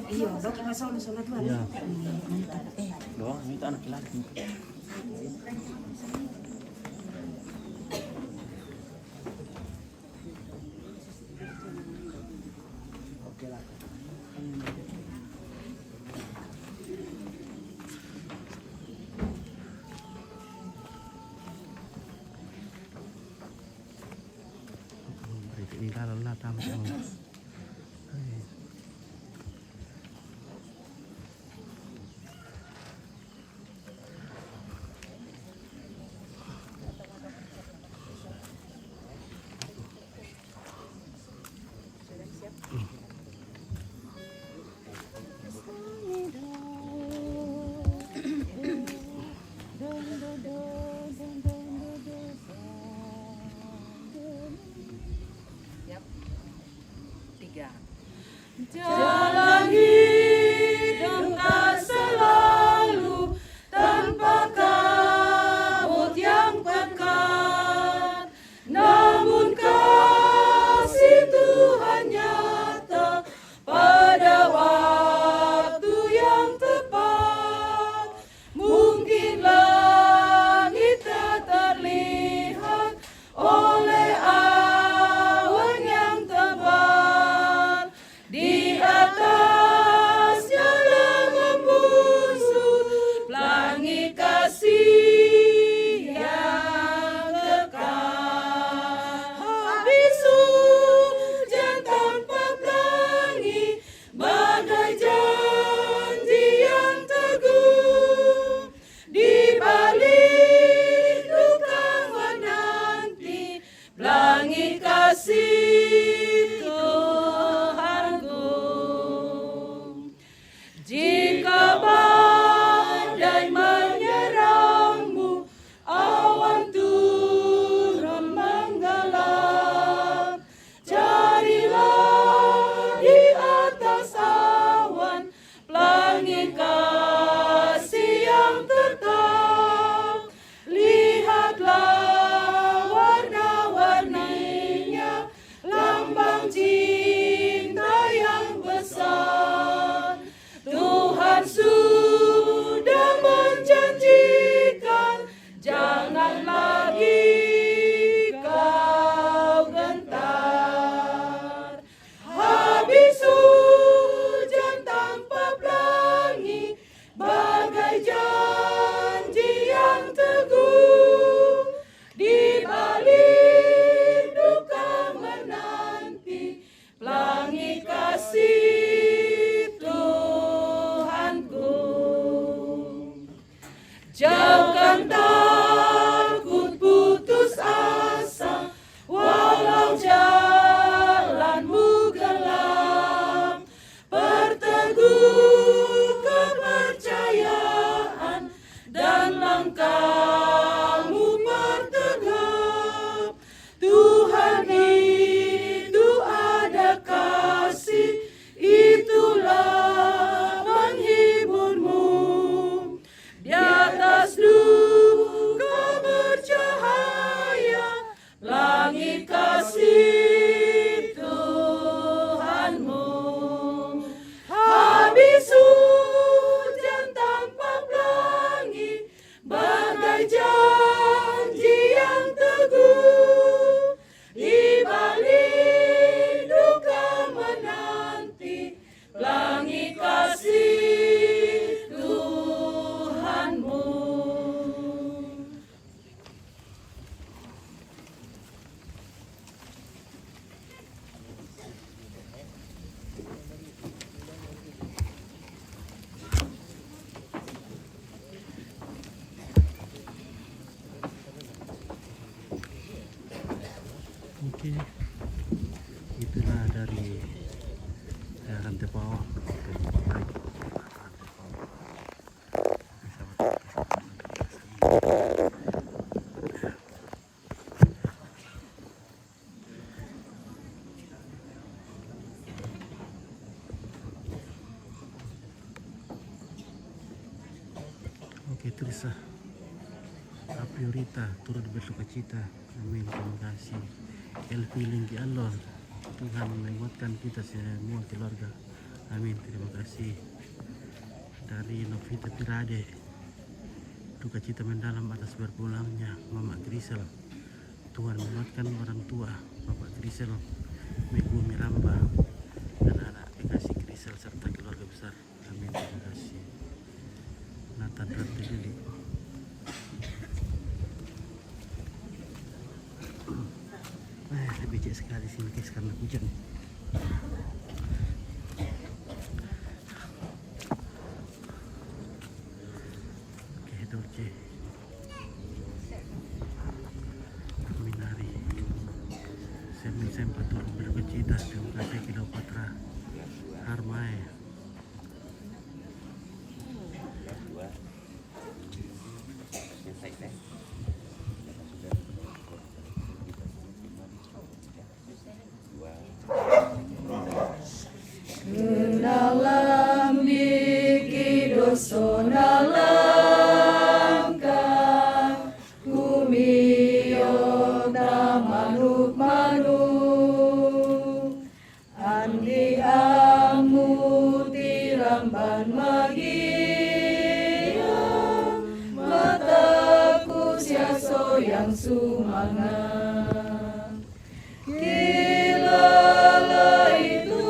ya Doang, minta anak laki. ini kalau lah tamu Jalan hidup tak selalu tanpa kabut yang pekat, namun kasih Tuhan nyata pada waktu yang tepat. Mungkin langit tak terlihat oleh awan yang tebal, di atasnya dalam busuk pelangi kasih yang kekal. Habis hujan tanpa pelangi, bagai janji yang teguh, di balik duka menanti pelangi kasih Tuhanku. Jika badai menyerangmu, awan turun menggelap, carilah di atas awan pelangi kasih yang tetap. Lihatlah warna-warninya, lambang cinta yang besar. Tuhan sudah menjanjikan, jangan lagi kau gentar. Habis hujan tanpa pelangi, Oke, itulah dari rantai bawah. Oke, Trisa Apriorita turut bersuka cita. Amin. Terima kasih. El feeling ki Allah, Tuhan menguatkan kita semua keluarga. Amin. Terima kasih. Dari Novita Pirade, duka cita mendalam atas berpulangnya Mama Grisel. Tuhan menguatkan orang tua Bapak Grisel, Ibu Miramba, dan anak kekasih Grisel serta keluarga besar. Amin. Terima kasih. Nathan Rantilili. Becek sekali sini guys karena hujan. Oke, Dolce Minari Semin turut berduka cita. Terima kasih Kilopatra Harmai. Dalam dikidoso langkah kumiyo na manuk andi amu tiramban magia mataku siaso yang sumangat kilala itu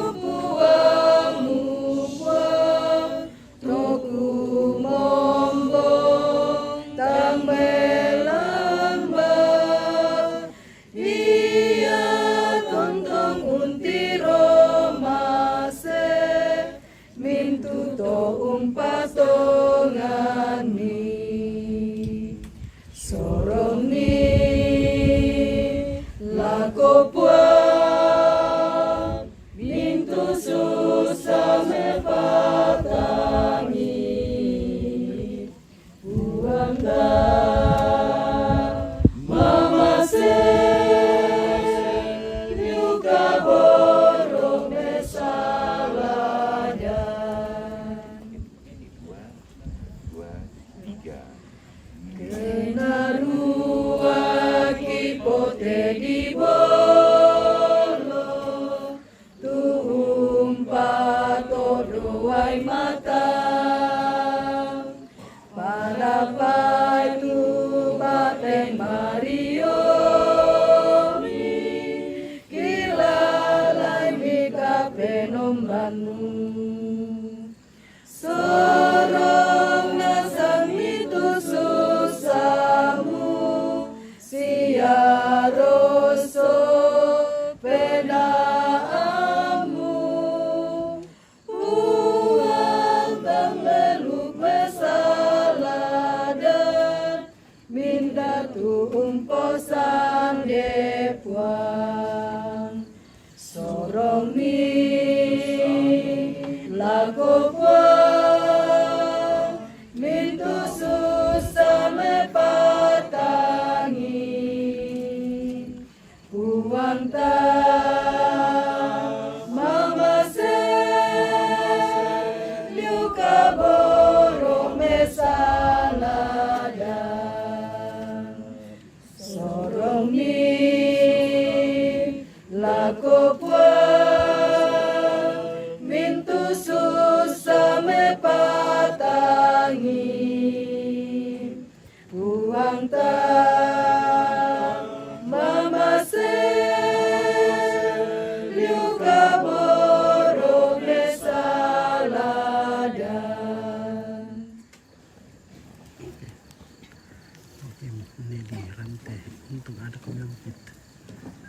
ini di rantai untuk ada penyakit,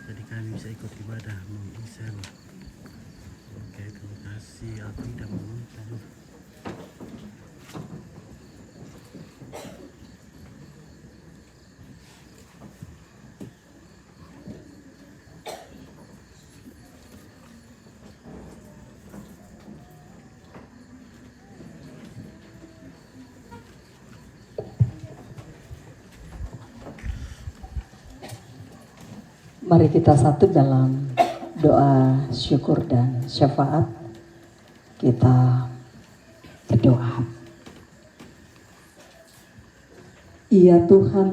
jadi kami bisa ikut ibadah mengisel. Oke, terima kasih aku tidak menonton. Mari kita satu dalam doa syukur dan syafaat. Kita berdoa. Ya Tuhan,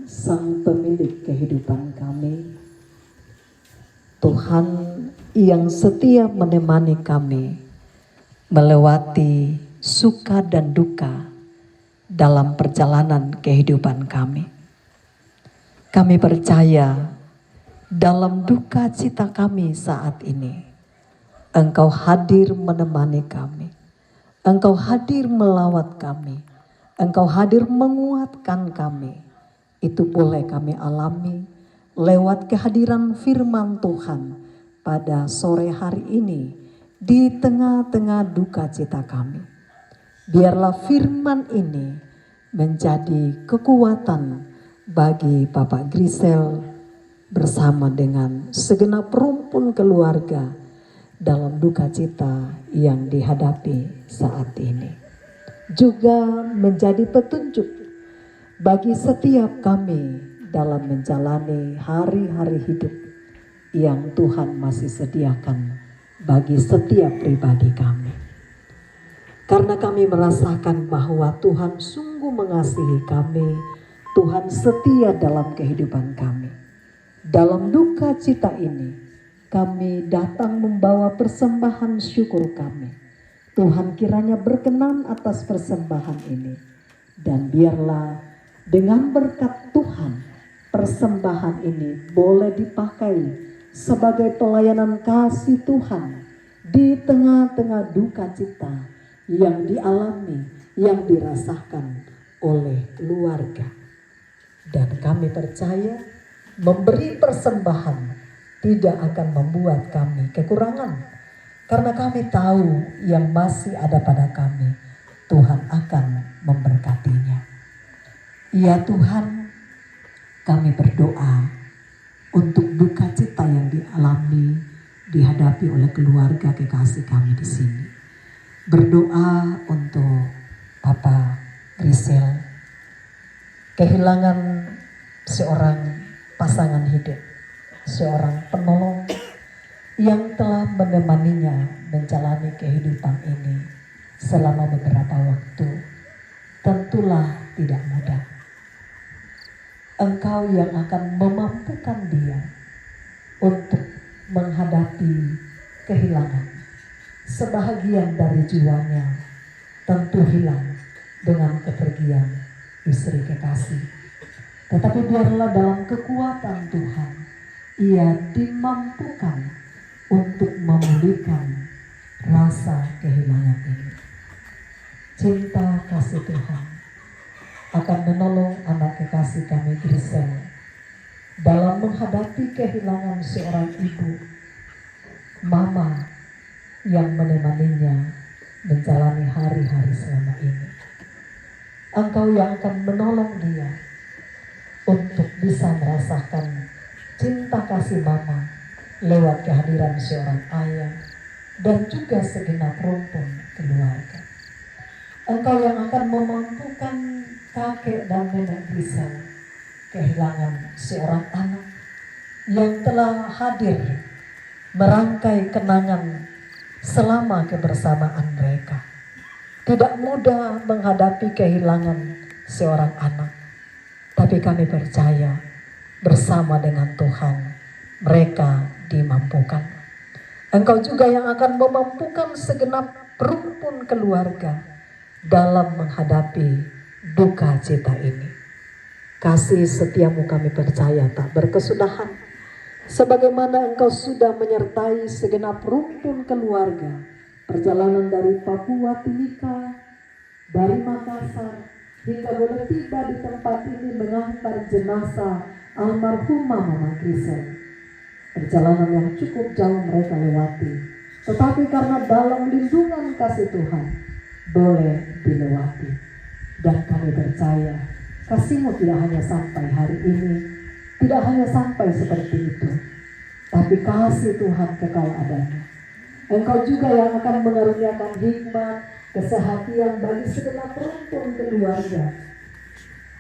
Sang Pemilik kehidupan kami, Tuhan yang setia menemani kami melewati suka dan duka dalam perjalanan kehidupan kami. Kami percaya dalam duka cita kami saat ini, Engkau hadir menemani kami, Engkau hadir melawat kami, Engkau hadir menguatkan kami. Itu boleh kami alami lewat kehadiran firman Tuhan pada sore hari ini di tengah-tengah duka cita kami. Biarlah firman ini menjadi kekuatan bagi Bapak Grisel bersama dengan segenap rumpun keluarga dalam duka cita yang dihadapi saat ini. Juga menjadi petunjuk bagi setiap kami dalam menjalani hari-hari hidup yang Tuhan masih sediakan bagi setiap pribadi kami. Karena kami merasakan bahwa Tuhan sungguh mengasihi kami, Tuhan setia dalam kehidupan kami. Dalam duka cita ini, kami datang membawa persembahan syukur kami. Tuhan kiranya berkenan atas persembahan ini. Dan biarlah dengan berkat Tuhan, persembahan ini boleh dipakai sebagai pelayanan kasih Tuhan di tengah-tengah duka cita yang dialami, yang dirasakan oleh keluarga. Dan kami percaya memberi persembahan tidak akan membuat kami kekurangan. Karena kami tahu yang masih ada pada kami, Tuhan akan memberkatinya. Ya Tuhan, kami berdoa untuk duka cita yang dialami, dihadapi oleh keluarga kekasih kami di sini. Berdoa untuk Bapak Grisel, kehilangan seorang pasangan hidup, seorang penolong yang telah menemaninya menjalani kehidupan ini selama beberapa waktu. Tentulah tidak mudah. Engkau yang akan memampukan dia untuk menghadapi kehilangan. Sebahagian dari jiwanya tentu hilang dengan kepergian istri kekasih. Tetapi biarlah dalam kekuatan Tuhan, ia dimampukan untuk memulihkan rasa kehilangan ini. Cinta kasih Tuhan akan menolong anak kekasih kami Grisel dalam menghadapi kehilangan seorang ibu, mama yang menemaninya menjalani hari-hari selama ini. Engkau yang akan menolong dia untuk bisa merasakan cinta kasih mama lewat kehadiran seorang ayah dan juga segenap rumpun keluarga. Engkau yang akan memampukan kakek dan nenek Grisel kehilangan seorang anak yang telah hadir merangkai kenangan selama kebersamaan mereka. Tidak mudah menghadapi kehilangan seorang anak, tapi kami percaya bersama dengan Tuhan mereka dimampukan. Engkau juga yang akan memampukan segenap rumpun keluarga dalam menghadapi duka cita ini. Kasih setiamu kami percaya tak berkesudahan, sebagaimana Engkau sudah menyertai segenap rumpun keluarga perjalanan dari Papua Timika, dari Makassar hingga boleh tiba di tempat ini mengantar jenazah almarhumah Mama Grisel. Perjalanan yang cukup jauh mereka lewati, tetapi karena dalam lindungan kasih Tuhan boleh dilewati. Dan kami percaya kasih-Mu tidak hanya sampai hari ini, tidak hanya sampai seperti itu, tapi kasih Tuhan kekal adanya. Engkau juga yang akan mengaruniakan hikmat, kesehatan bagi segenap rumpun keluarga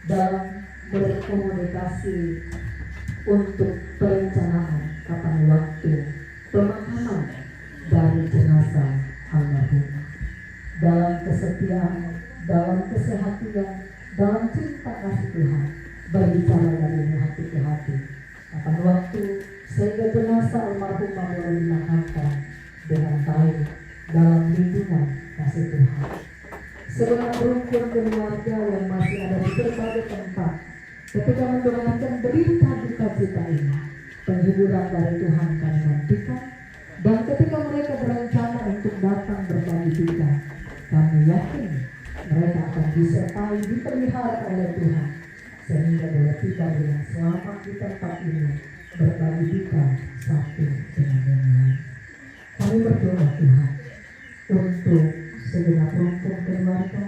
dalam berkomunikasi untuk perencanaan kapan waktu pemakaman dari jenazah almarhum. Dalam kesetiaan, dalam kesehatian, dalam cinta kasih Tuhan, berbicara dari hati ke hati. Kapan waktu sehingga jenazah almarhum boleh dimakamkan dengan baik dalam lindungan kasih Tuhan. Segenap rukun keluarga yang masih ada di berbagai tempat, ketika mendengarkan berita duka cita ini, penghiburan dari Tuhan kami nantikan, dan ketika mereka berencana untuk datang berbagi duka, kami yakin mereka akan disertai, dipelihara oleh Tuhan, sehingga boleh tiba dengan selamat di tempat ini, berbagi duka satu dengan yang lain. Kami berdoa Tuhan untuk segenap rukun keluarga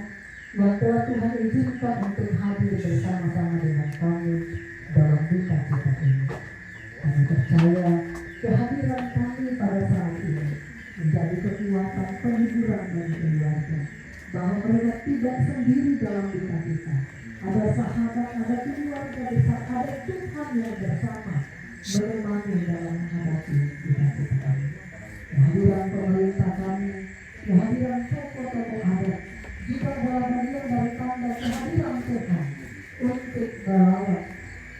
yang telah Tuhan izinkan untuk hadir bersama-sama dengan kami dalam duka cita ini. Kami percaya kehadiran kami pada saat ini menjadi kekuatan penghiburan bagi keluarga, bahwa mereka tidak sendiri dalam duka cita. Ada sahabat, ada keluarga besar, ada Tuhan yang bersama menemani dalam menghadapi duka cita ini. Kehadiran pemerintah kami, kehadiran tokoh-tokoh adat juga adalah bagian dari tanda kehadiran Tuhan untuk merawat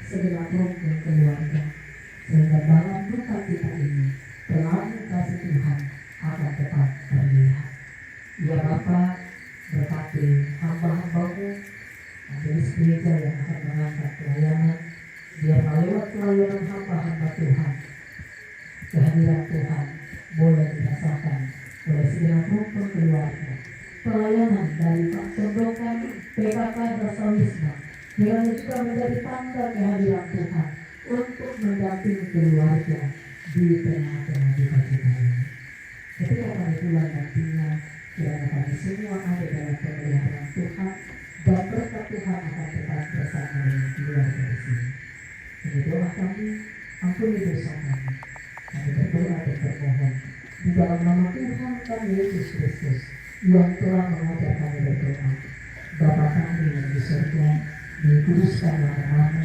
segenap rukun keluarga, sehingga dalam duka cita ini pelangi kasih Tuhan akan tetap terlihat. Ya Bapa, berkati hamba-hambamu, majelis gereja yang akan mengangkat pelayanan, biar lewat pelayanan hamba-hamba Tuhan, kehadiran Tuhan boleh dirasakan oleh segenap rukun keluarga. Pelayanan dari Pak Sondokan, PKK Rasawisma, kiranya juga menjadi tanda kehadiran Tuhan untuk mendampingi keluarga di tengah-tengah duka cita ini. Ketika kami pulang nantinya, kiranya kami semua ada dalam pemeliharaan Tuhan, dan berkat Tuhan akan tetap bersama dengan keluarga di sini. Ini doa kami, ampuni dosa kami. Kami berdoa dan bermohon di dalam nama Tuhan kami Yesus Kristus yang telah mengajar kami berdoa. Bapa kami yang di surga, dikuduskanlah namamu,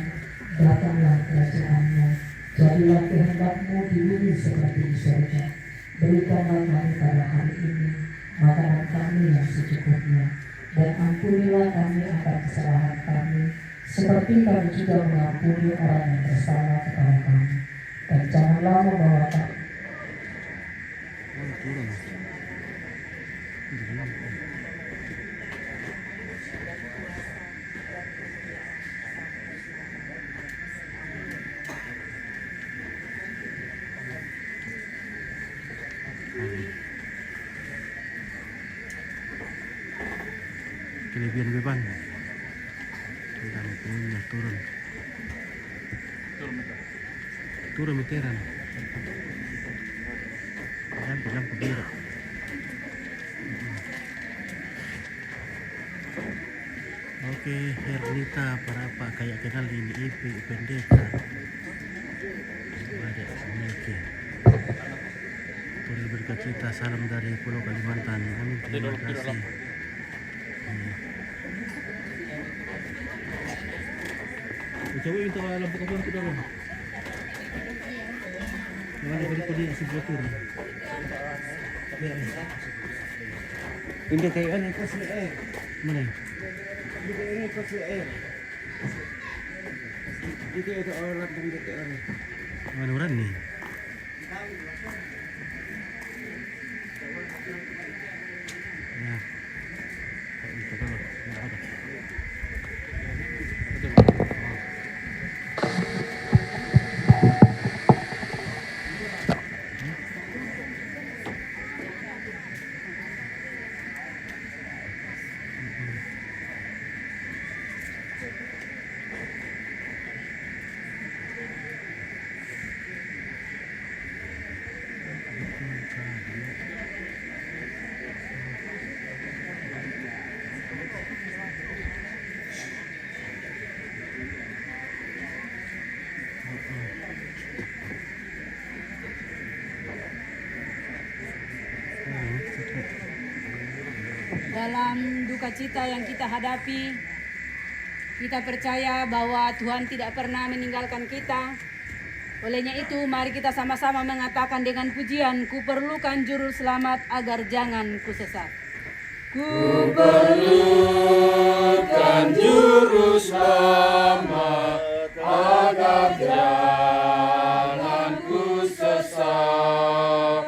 datanglah kerajaanmu, jadilah kehendak-mu di bumi seperti di surga. Berikanlah kami pada hari ini makanan kami yang secukupnya, dan ampunilah kami akan kesalahan kami, seperti kami juga mengampuni orang yang bersalah kepada kami. Dan janganlah membawa kami kelebihan beban dan punya turun meteran lampu biru. Oke, Hernita para Pak kayak kenal ini IP pendeta ada oke. Turut berduka cita, salam dari Pulau Kalimantan. Amin, terima kasih. Coba minta lampu kapan tu dalam. Mana balik tadi sebelah turun. Hindi kayo ano ito sa air. Mana? Hindi kayo ito sa air. Dito ito orang ng dito ano. Mana orang ni? Ya. Itu kalau ada. Dalam duka cita yang kita hadapi, kita percaya bahwa Tuhan tidak pernah meninggalkan kita Olehnya itu, mari kita sama-sama mengatakan dengan pujian, ku perlukan juru selamat agar jangan ku sesat. Ku perlukan juru selamat agar jangan ku sesat.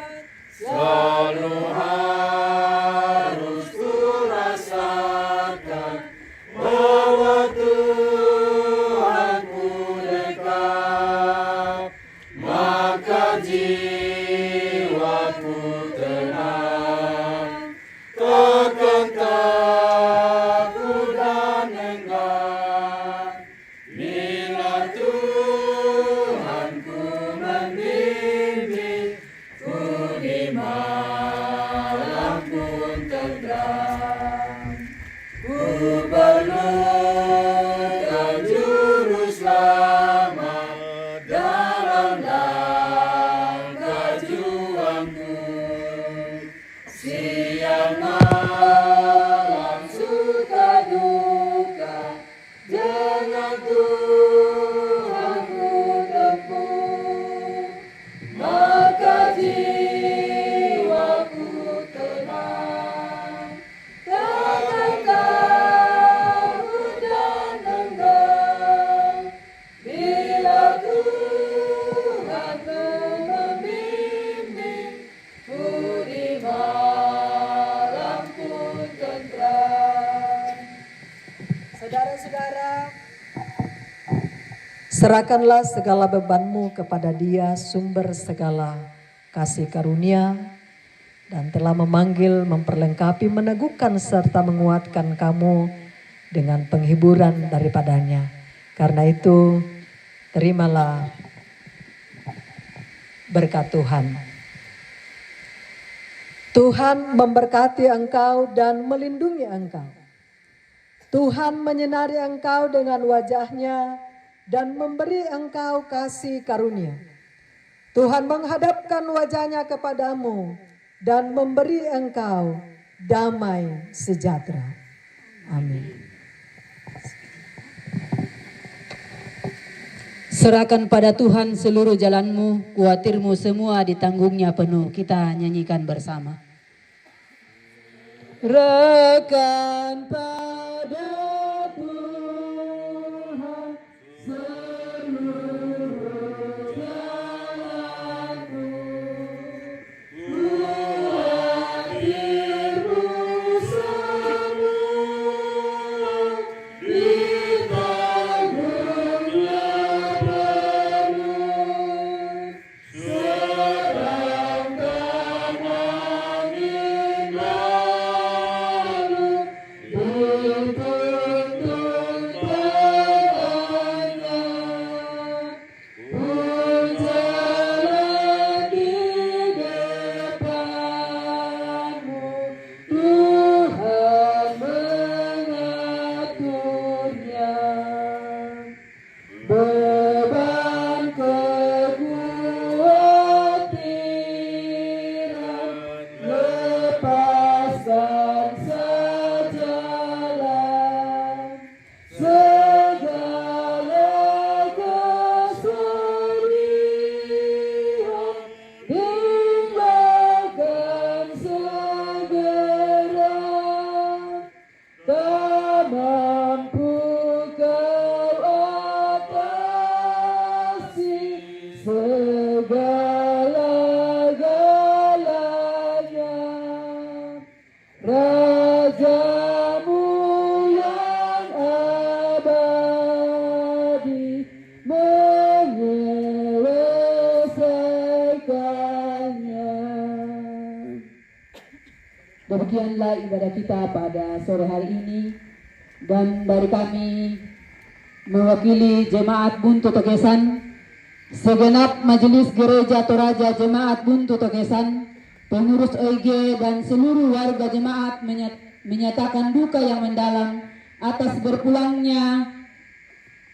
Selalu harus ku rasakan bahwa Tuhanku dekat, maka jiwaku tenang, takkan takut dan enggan bila Tuhanku membimbing ku di malam pun tenang. Ku perlukan juru selamat dalam langkah juangku. Siang malam suka duka, jangan Tuhanku tempuh, maka jiwaku tenang, takkan takut dan enggan bila Tuhanku membimbing ku di malam pun tentram. Saudara-saudara, serahkanlah segala bebanmu kepada Dia, sumber segala kasih karunia, dan telah memanggil, memperlengkapi, meneguhkan, serta menguatkan kamu dengan penghiburan daripadanya. Karena itu, terimalah berkat Tuhan. Tuhan memberkati engkau dan melindungi engkau. Tuhan menyinari engkau dengan wajah-Nya dan memberi engkau kasih karunia. Tuhan menghadapkan wajah-Nya kepadamu dan memberi engkau damai sejahtera. Amin. Serahkan pada Tuhan seluruh jalanmu, kuatirmu semua ditanggung-Nya penuh. Kita nyanyikan bersama. Serahkan pada Tuhan seluruh jalanmu, kuatirmu semua ditanggung-Nya penuh. Sedangkan angin lalu dituntun tangannya, pun jalan di depanmu, Tuhan mengaturnya. Beban kekhawatiran lepaskan sajalah, segala kesedihan tinggalkan segera. Tak mampu kau atasi segala-galanya. Rajamu yang abadi menyelesaikannya. Demikianlah ibadah kita pada sore hari ini, dan dari kami mewakili Jemaat Buntu Tokesan, segenap Majelis Gereja Toraja Jemaat Buntu Tokesan, pengurus OIG dan seluruh warga jemaat menyatakan duka yang mendalam atas berpulangnya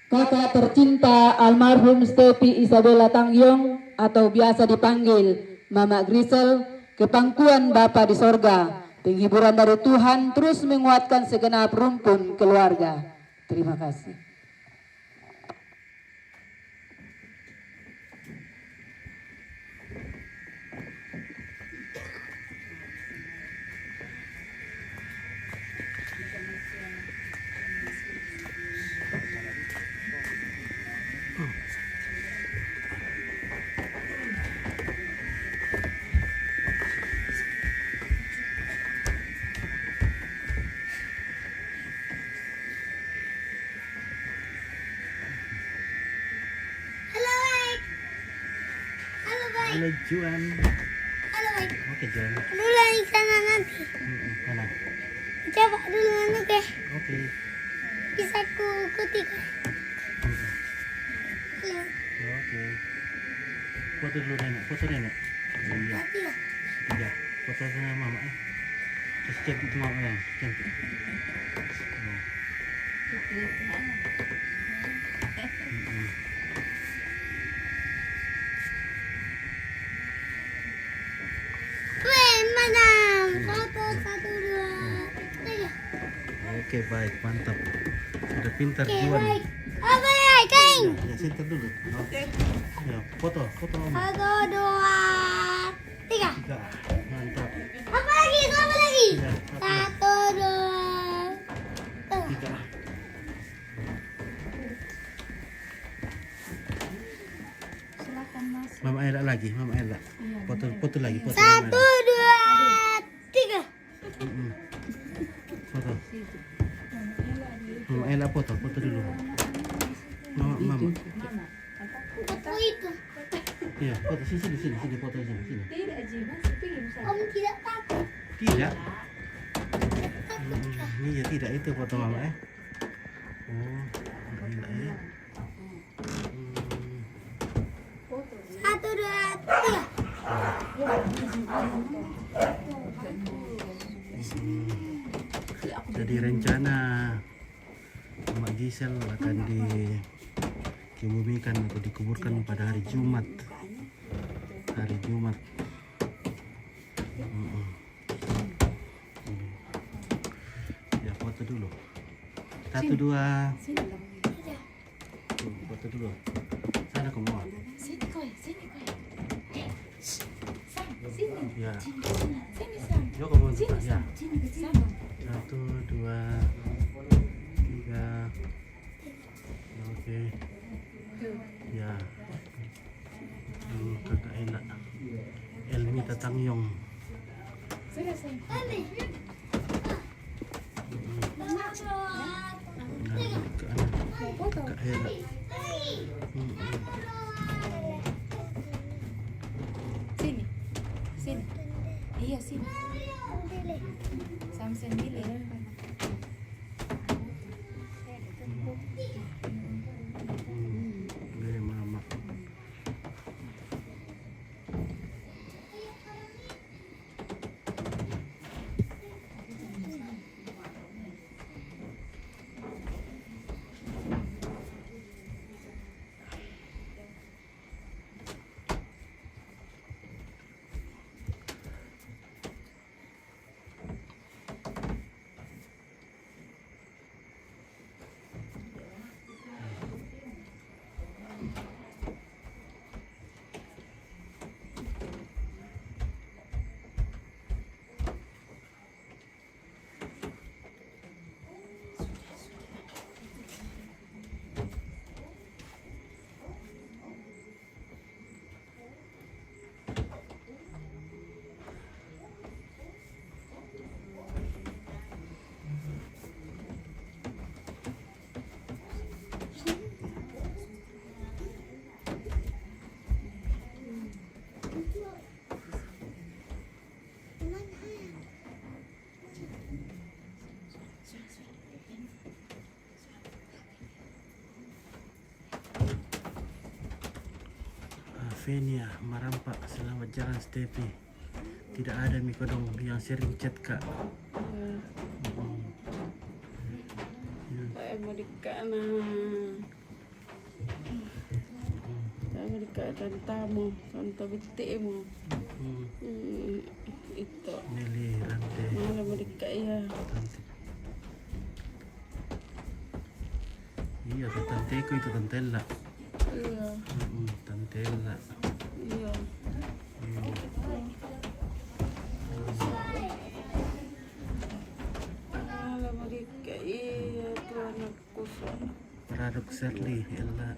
kakak tercinta almarhum Stepi Isabella Tangyong atau biasa dipanggil Mama Grisel ke pangkuan Bapa di sorga. Penghiburan dari Tuhan terus menguatkan segenap rumpun keluarga. Terima kasih. Halo Juan. Halo, baik. Oke Juan. Dulu lagi sana nanti. Mana? Coba dulu oke. Oke. Bisa ku ikuti kan? Oke. Foto dulu nenek. Foto nenek. Iya. Iya. Tiga. Foto sama mama. Terus cantik itu mama ya. Cantik. Weh, madam. Foto 1, 2, 3. Oke baik, mantap. Udah pintar Oke, Juan. baik. Apa ya, Keng? Ya, center dulu. Oke. Ya, foto mama. 1, 2, 3. Tiga. Mantap. Apa lagi? Apa lagi? Tiga. 1, 2, 3. Tiga. Mama Ella lagi, Mama Ella. Foto lagi, foto. 1, 2, 3. Foto. Mama Ella foto dulu. Mama. Foto itu. Iya, foto sini foto sini. Om tidak takut. Tidak. Iya tidak itu foto mama ya. Oh, Mama Ella ya. 1, 2, 3. Jadi rencana Mak Gisel akan dikebumikan atau dikuburkan pada hari Jumat. Ya foto dulu. 1, 2. Foto dulu. Sana kamu. Ya. Yo kamu buka ya. 1, 2, 3. Oke. Ya. Ini kakak Ella. Elmi Tatangyong. Kakak Ella. Sini. Iya, sini. Samsen Billy. Mama. Venia Marampak, selamat jalan Stepi. Tidak ada Mikodong yang sering chat kak. Saya mau dikanan. Saya mau dikanan tamu, contoh betimu. Itu. Nelly Rante. Mana mau dikaya? Iya, tanteku itu tantella. Iya. Tantella. Iya. Mana mau dikaya tuh anakku. Paradok Serli, Ella.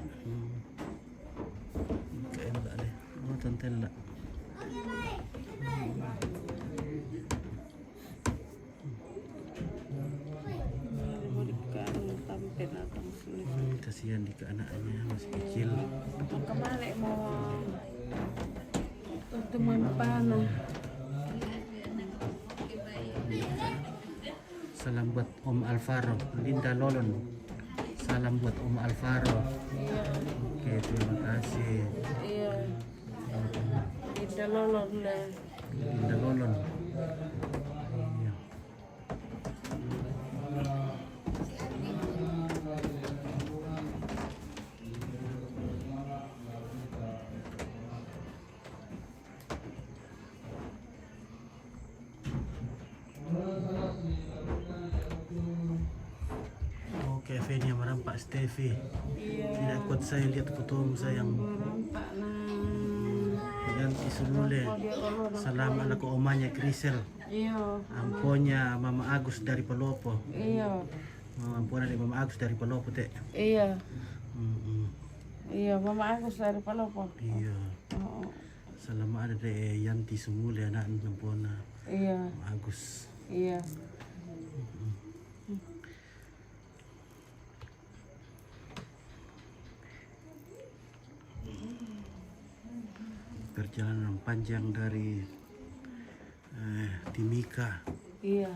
Ella deh. Oh, tantella. Kasihan di ke anaknya masih kecil. Kemana mau? teman panah. Salam buat Om Alvaro, Linda Lolon. Salam buat Om Alvaro. Iya. Oke, terima kasih. Iya. Linda Lolon lah. Linda Lolon. Iya. Oke, Feni yang merampak Stevi. Tidak kuat saya lihat foto saya yang Merampak nah. Yanti Sulule. Salam anak omanya Krisel. Iya. Amponya Mama Agus dari Palopo. Iya. Ampona dari Mama Agus dari Palopo teh. Iya. Iya, Mama Agus dari Palopo. Iya. Oh. Salam ada dari Yanti Sumule anak Ampona. Iya. Mama Agus. Iya. Perjalanan panjang dari Timika Iya.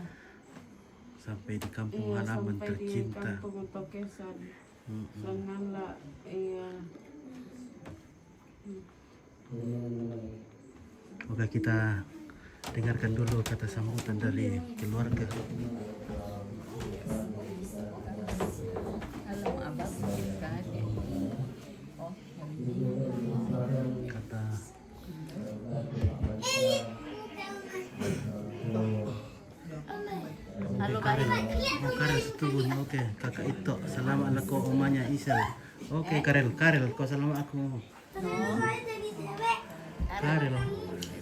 sampai di kampung Iya, halaman sampai tercinta. di kampung Tokesan. Sanganla. Iya. Oke, kita dengarkan dulu kata sambutan dari keluarga. Halo abang, Kata Karel setuju. Oke, kakak itu salam alaku omanya Isel. Oke, Karel kau salam aku. Karel.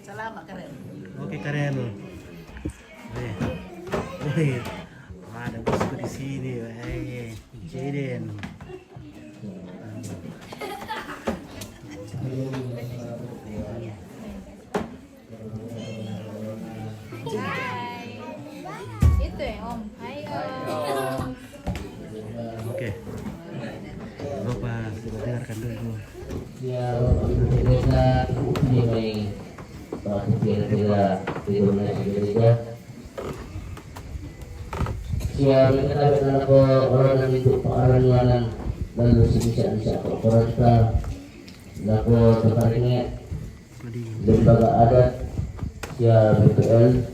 Selamat keren. Oke, Karel. Wih, ada bosku di sini. Jaden. Itu ya Om. Hai Om. Oke. Bapak kita dengarkan dulu. Ya, kita ini Pak kira-kira di Indonesia. Siapa kita nak orang itu orang lalu bisa koranta lako tertaringnya lembaga adat ya BPL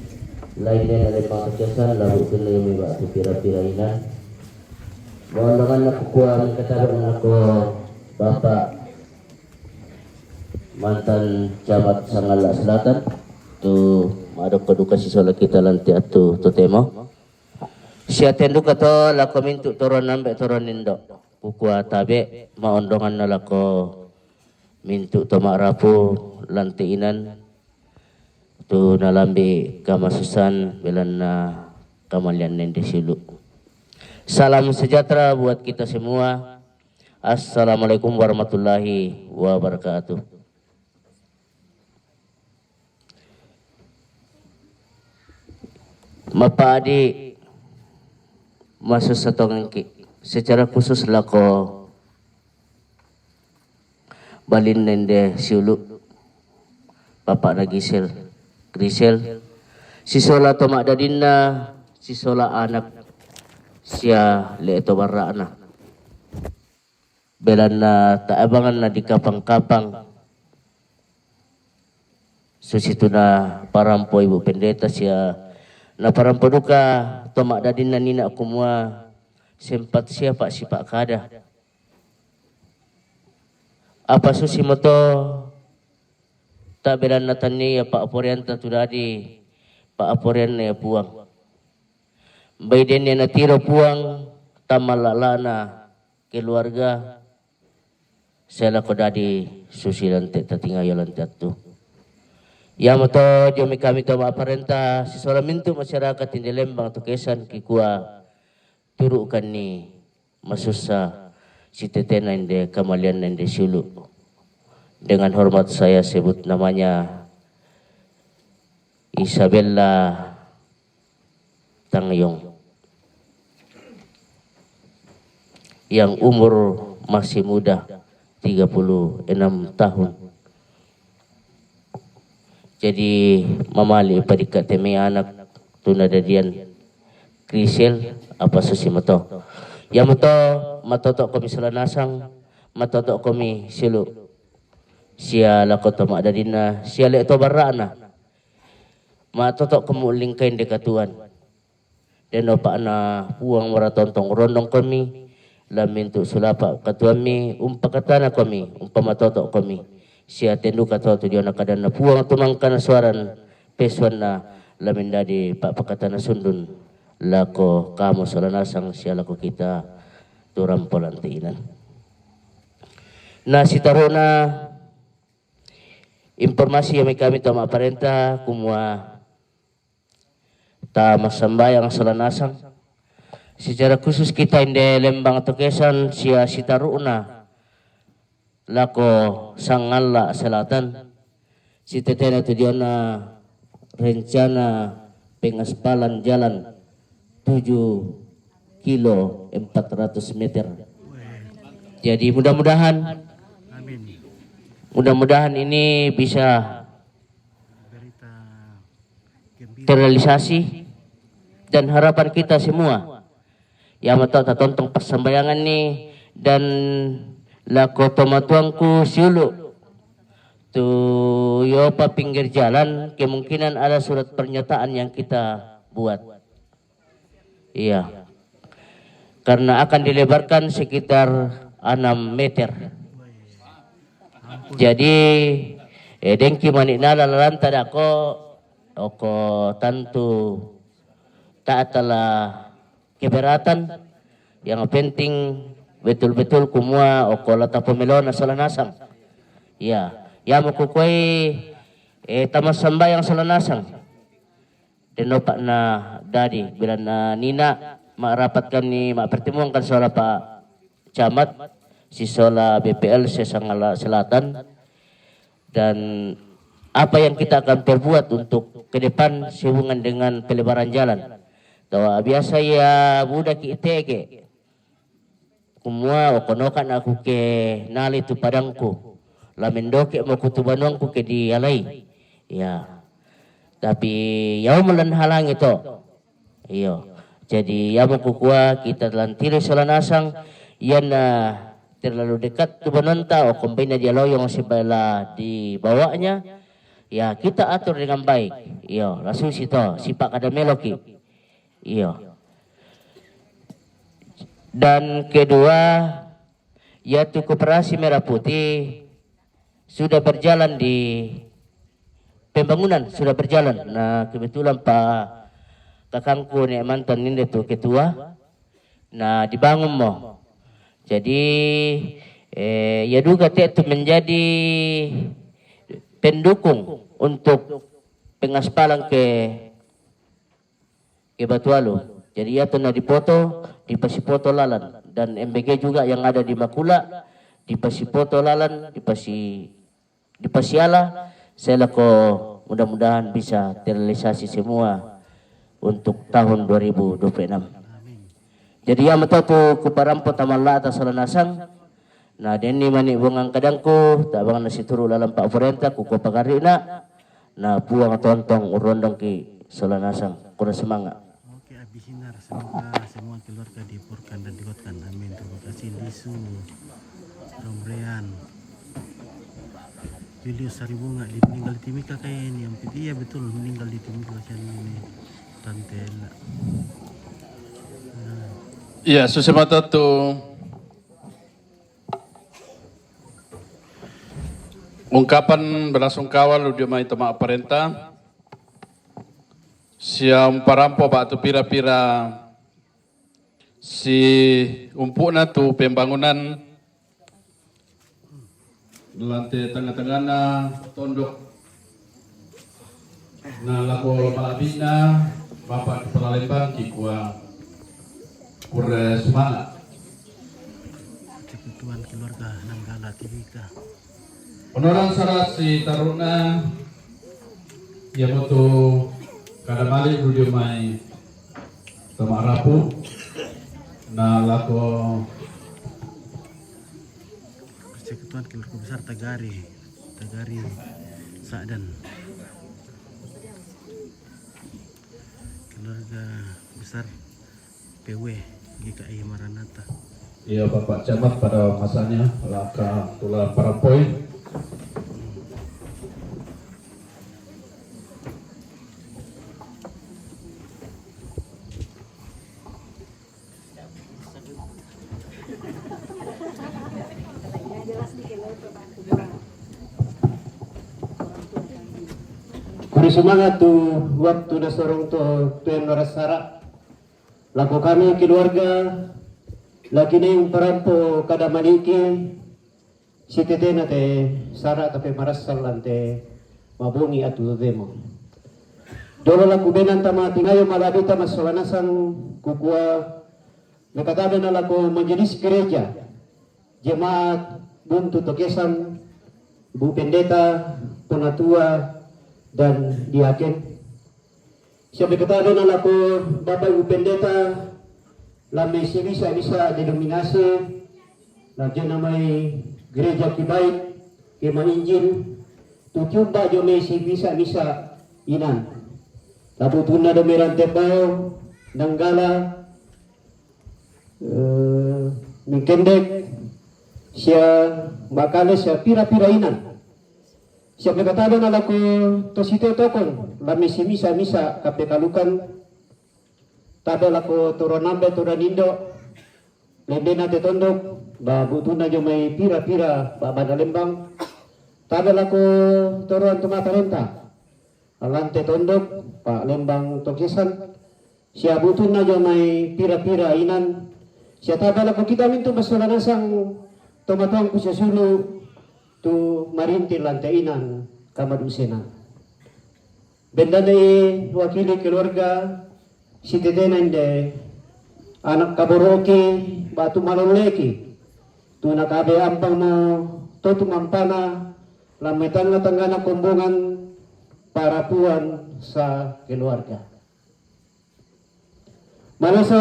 lainnya dari pengecesan lalu kena yang membuat pira-pirainan mohon dengan aku kuat kata aku Bapak mantan camat Sangala Selatan tu ada kedukasi soal kita lanti atu tu tema siya tendu kato lako mintu toron nambek toron nindo pukua tabe maondongan na lako mintu to marapu lantiinan tu nalambi kamasusan belan na kamalian nende silu. Salam sejahtera buat kita semua. Assalamualaikum warahmatullahi wabarakatuh. Mapa adik masuk satu ngki secara khusus lako balin nende siulu bapak na Grisel sisola tomak dadinna sisola anak sia leto barana belan na taabangan na di kapang-kapang susitu na parampo ibu pendeta sia na parampo duka tomak dadinna nina kumua sempat siapa si Pak Kada apa susi moto tak belan natani ya Pak Aporian tatudadi Pak Aporian ya puang baiden ya natiro puang tamalalana keluarga saya lako dadi susi lantai tatinga yolantai tu ya moto jomi kami to aparenta si sola mintu masyarakat di Lembang Tokesan kikua turukan ni masusa si tetena inde kamalian inde siulu. Dengan hormat saya sebut namanya Isabella Tangyong yang umur masih muda 36 tahun. Jadi mamali padikat temi anak tuna dadian krisel apa susi mato. Ya mato matotok kami selanasang matotok kami silu. Sia lakota mak dadina sia lek to barana. Matotok kemuling kain dekatuan. Dan opak na puang maratontong rondong kami lamin tu sulapa katuami umpakatana kami umpamatotok kami. Sia tendu kata tu dia nak kadana puang tumangkan suaran pesuan na lamin dadi pak pakatana sundun lako kamu solanasang sia lako kita turampolan tiinan. Nah sitaruna informasi yang kami tama parenta kumua ta masambayang solanasang secara khusus kita inde Lembang Tokesan sia sitaruna lako Sangala Selatan si tetena tujuana rencana pengaspalan jalan 7 kilo 400 meter. Jadi mudah-mudahan ini bisa terrealisasi dan harapan kita semua yang mata tontong persembayangan ini dan lako tomatuangku siulu tu yopa pinggir jalan kemungkinan ada surat pernyataan yang kita buat. Iya. Karena akan dilebarkan sekitar 6 meter. Jadi dengki manikna lalanta dako oko tantu tak telah keberatan yang penting betul-betul kumua oko lata pemelo na solanasang. Ya, ya makukuai tamas sambayang solanasang. Denopak na dadi bila na nina marapatkan ni pertemuan kan sola Pak Camat si sola BPL Sangala Selatan dan apa yang kita akan perbuat untuk ke depan sehubungan dengan pelebaran jalan. Tawa biasa ya budak itege kumua okonokan aku ke nali tu padangku lamendoke mo kutubanongku ke di alai ya tapi yau melan halang itu iyo jadi ya kukua kita telantiri solanasang yan terlalu dekat tu banonta o kombina dia loyong sebala di bawahnya ya kita atur dengan baik iyo langsung situ sipak kada meloki iyo. Dan kedua, yaitu Koperasi Merah Putih sudah berjalan di pembangunan sudah berjalan. Nah kebetulan Pak kakangku nih mantan ini tuh ketua. Nah dibangun mo. Jadi ya juga itu menjadi pendukung untuk pengaspalan ke Batualu. Jadi ya tuh dipoto di Pasipoto Lalan dan MBG juga yang ada di Makula di Pasipoto Lalan di Pasiala saya lako mudah-mudahan bisa terrealisasi semua untuk tahun 2026. Jadi ya mata tu kuparampo tamalla atas solanasang nah deni mani bungang kadangku tak bangan nasi turu dalam Pak Forenta kuko pakarina nah buang tontong urondong ki solanasang kurang semangat. Bisinar semoga semua keluarga dipurkan dan dikuatkan amin. Terima kasih Lisu Romrean Julius Saribunga meninggal di Timika kayak ini yang iya betul meninggal di Timika kan ini Tante Ella. Iya susemata tu ungkapan belasungkawa lu dia mai tama aparenta siang parampo batu pira-pira si umpukna tu pembangunan lantai tengah-tengah na tondok na lako malabina Bapak Kepala Lembang kikua kure semangat kebutuhan keluarga Nanggala Timika penorang sarat si taruna yang butuh kada balik rudio mai sama rapu na lako Persekutuan Keluarga Besar Tagari Sa'dan keluarga besar PW GKI Maranatha. Iya Bapak Camat pada masanya Laka Tulang Parapoy. Kuri semangat tuh waktu na sorong to tuan narasara. Laku kami keluarga lagi na yung parampo kada maliki si tete na te sara tapi marasal lang te mabungi at demo. Dolo laku benan tama tingayo malabita masolanasan kukua nakatabi na laku majelis gereja jemaat buntu tokesan Bu Pendeta Penatua dan diaken. Siya berkata na ako Bapak Ibu Pendeta lamay bisa denominasi nandiyan na may gereja kibait kay maninjil tutyumba jo may bisa inan taputun na domeran tepao nanggala mikendek siya makala siya pira-pira inan. Siya berkata na ako to sito tokon lami si misa kapekalukan tabel ako turon nambe turon indo lende na tetondok ba butu na jo may pira-pira ba badalembang tabel ako turon tumatarenta alan tetondok pa lembang tokisan siya butu na jo may pira-pira inan siya tabel ako kita minto basolanasang tomatuang ko siya sulu tu marintil lantainan kamadusena. Benda na wakili keluarga si tetenan de anak kaboroki batu maloleki tu nakabe ampang mo totu mampana lametan na tanggana kumbungan para puan sa keluarga. Malaso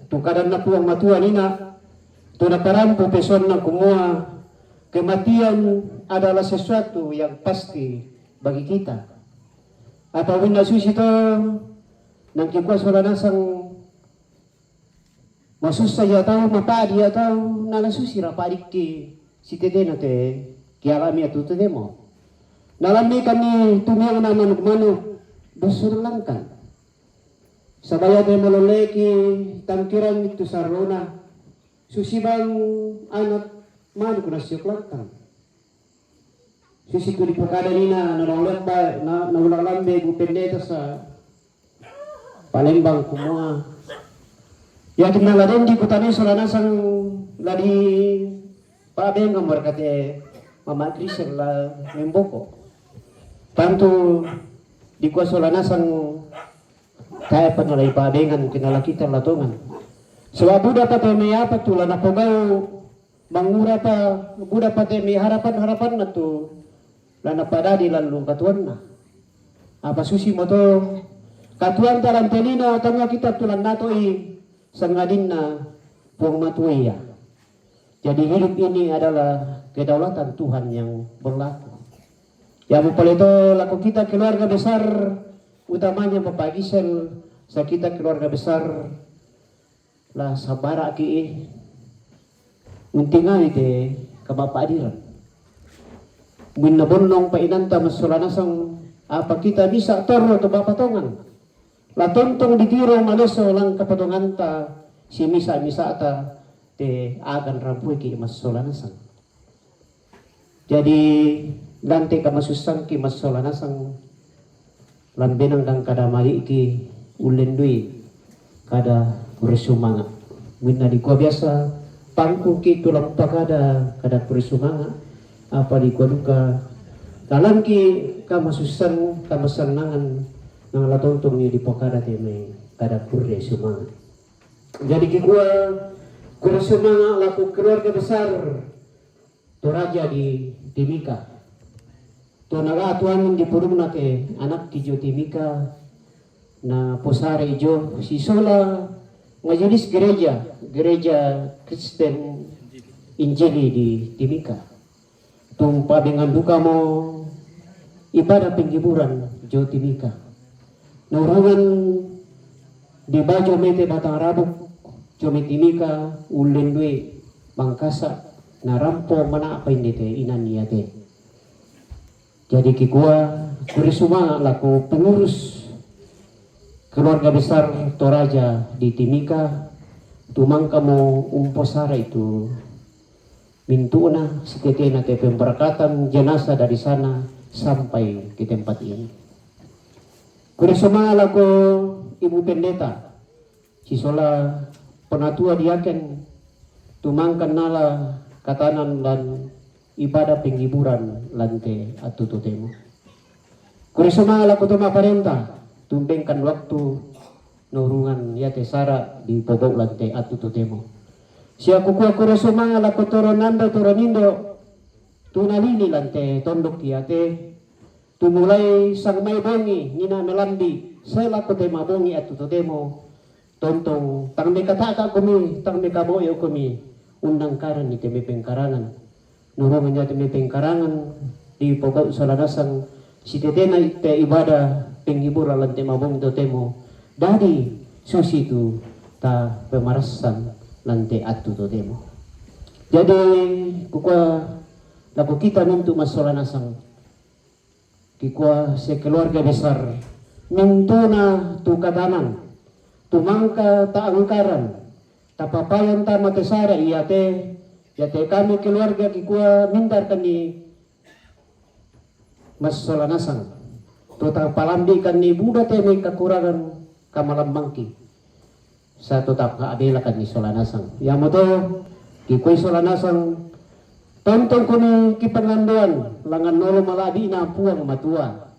tu kadan na puang matuan ina tu nakarampu peson na kumua. Kematian adalah sesuatu yang pasti bagi kita. Apabila susi itu nang kikuas wala nasang masusay atau mapadi atau nalasusi rapadik ki si tete na te kialami atuto demo. Nalami kami tumiyang naman kumano dosurlangkan. Sabaya te maloleki tangkiran itu sarona susibang anak manu kuna siuklakkan. Sisi kuli pokada nina naulang lambe Bu Pendeta sa Palembang kumua. Ya kinaladen di kutani solanasang ladi pabeng amor kate Mama Krisel la memboko. Tantu di kuas solanasang kaya panalay pabengan kinalakita latongan. Sebab dapat may apa tulan na pogao mangura pa buda pate mi harapan na to lana pada di lalu katuan na apa susi mo to katuan talan tenina tanga kita tulan nato sangadin na puang matuya. Jadi hidup ini adalah kedaulatan Tuhan yang berlaku. Ya itu laku kita keluarga besar utamanya Bapak Gisel sa kita keluarga besar lah sabara ki untingan ite kabapadiran. Mun nabonlong painanta masolanasang apa kita bisa toro to bapatongan. La tontong ditiro maloso lang kapatongan ta si misa ta te agan rampuy ki masolanasang. Jadi lante ka masusang ki masolanasang lambenang kang kada mali ki ulendui kada kuresumanga. Mun na di ko biasa pangku ki tulang pakada kada purisumanga apa di kuaduka kalang ki kamasusan kamasanangan nang latontong ni di pakada teme kada pure sumanga. Jadi ki kura sumanga laku keluarga besar toraja di Timika to naga tuan di purumna ke anak kijo Timika na posare ijo si sola majelis gereja Kristen Injili di Timika. Tumpa dengan duka mo ibadah penghiburan jo Timika. Naurungan di baju mete batang rabuk jome timika ulen due bangkasa na rampo mana apa ini te inan iya te. Jadi kikua kurisuma laku pengurus keluarga besar Toraja di Timika tumang kamu umposara itu mintuna seketina te pemberkatan jenazah dari sana sampai ke tempat ini. Kurisuma laku ibu pendeta sisola penatua diaken tumang kenala katanan dan ibadah penghiburan lante atu totemo. Kurisuma laku tuma parenta tumbengkan waktu nurungan ya tesara di pokok lante atu totemo. Siya kukua kurisuma laku toronanda toronindo tunalini lante tondok yate tumulai sang may bongi nina melambi saya laku tema bongi atu totemo tontong tang may kataka kumi tang may kaboyo kumi undang karan ni teme pengkarangan nurungan niya teme pengkarangan di pokok salanasang si tetena ite ibadah penghiburan lan tema bongi totemo dari susi tu ta pemarasan lante atu totemo. Jadi kukua laku kita nuntu masolanasang kikua sekeluarga besar mintuna tu kadanan tumangka ta angkaran tapapayan ta matesara yate kami keluarga kikua mindarkan ni masolanasang tutang palambikan ni buda teme kekurangan kamalambangki sa tutang kaadelakan ni solanasang yamoto kikui solanasang tontong kuni kipanganduan langan nolo malabi na puang matua.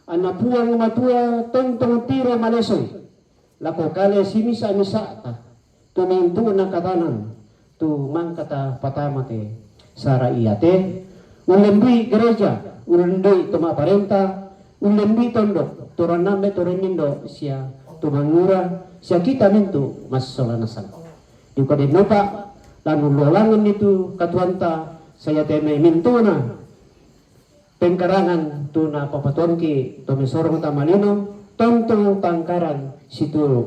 Ana puang matua tontong tiro malesoy. Lako kale simisa misata. Tumintu na katanan. Tu mangkata patamate sara iyate. Ulembui gereja. Ulembui tuma parenta. Ulembui tondok. Turaname turanindo siya tumangura. Siya kita mintu mas solanasan. Di kode nupa lanu lolangan itu katuanta saya teme mintuna pengkarangan tuna papatuanki tome sorong tamalino tontong tangkaran situ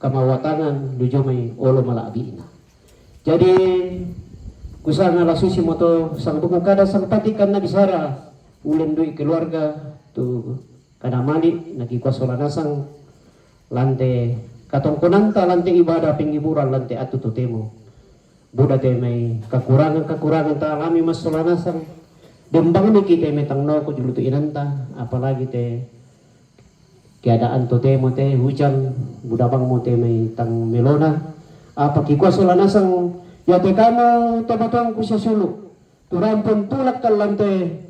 kamawatangan dujomay olo malaabina. Jadi kusanga lasusi moto sang buku kada sang patikan na bisara ulen dui keluarga tu kada mani nakikuasolanasang lante katongkonanta lante ibadah penghiburan lante atu totemo. Buda te may kekurangan ta alami mas solanasang dembang ni kita may tangno ko juluto inanta apalagi te keadaan to temo te hujan budabang mo te may tang melona apa kikwa solanasang ya te kamo tabatang ko sa sulok turampon tulak kalante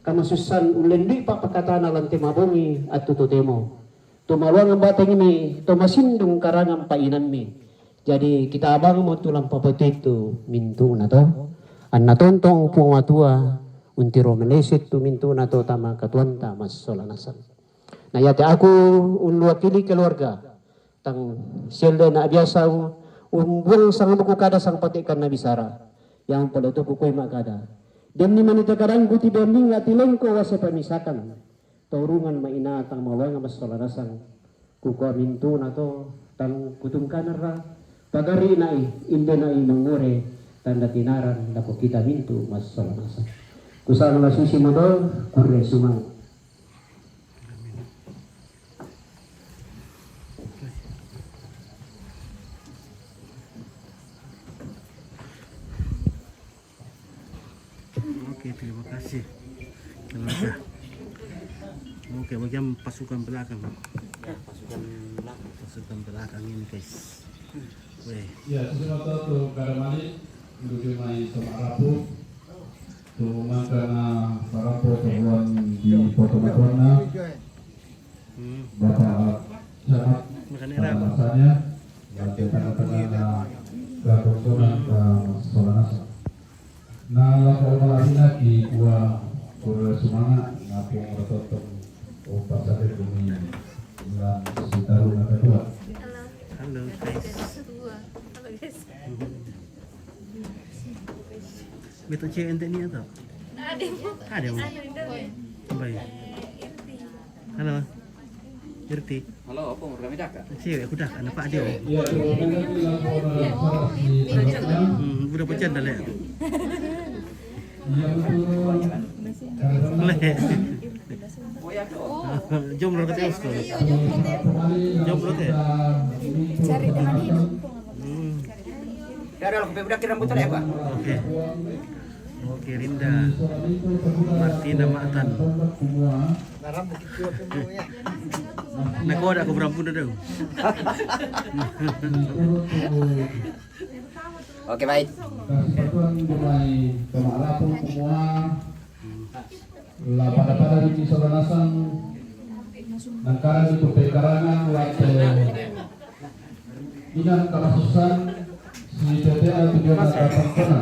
kamasusan ulendi pa pakatana lante mabongi at to temo tumawang ang batang mi tumasindong karangang painan mi. Jadi kita abang mo tulang papatitu mintu na to. An natontong po matua untiro melesit tu mintu na to tama katuanta mas solanasan. Na yate aku unwakili keluarga tang selde na biasa buang sang buku kada sang patikan na bisara. Yang pada tu kukoy makada. Dan ni manita kadang guti bembing ati lengko wase pamisakan. Taurungan maina tang mawang mas solanasan. Kuko mintu na to tang kutungkanan ra. Pagari nai inde nai mangore tanda tinaran dako kita mintu mas solanasa. Kusang la susi modo kurre sumang. Oke, terima kasih. Jenazah. Oke, bagian pasukan belakang. Ya, pasukan belakang ini guys. Ya, sudah tahu karamani menuju mai Tomarapu. Tu makana parapo tuan di foto-fotonya. Bapak sangat masanya dan tengah-tengah kekonsonan ke Solanasa. Nah, lakukan malahina di gua semangat ngapung rototom pasar bumi bulan Sitaru na kedua. Halo guys. Halo guys. Beto cewek ente ni atau? Ada mau? Baik. Halo. Irti. Halo, apa mau kami daka? Cewek aku dah anak Pak Dio. Ya, Udah pecan dah leh. Boleh. Jomblo ke Teos tuh. Jomblo teh. Cari dengan hidup. Ya, kalau udah kira rambut ya, Pak. Oke. Oke, Rinda. Martina Matan. Nah, kau ada aku berampun dah. Oke, baik. Persatuan Dumai Kemalapun semua pada di Soranasang nangkaran itu pekarangan waktu inan kamasusan si TTA tujuan delapan kena.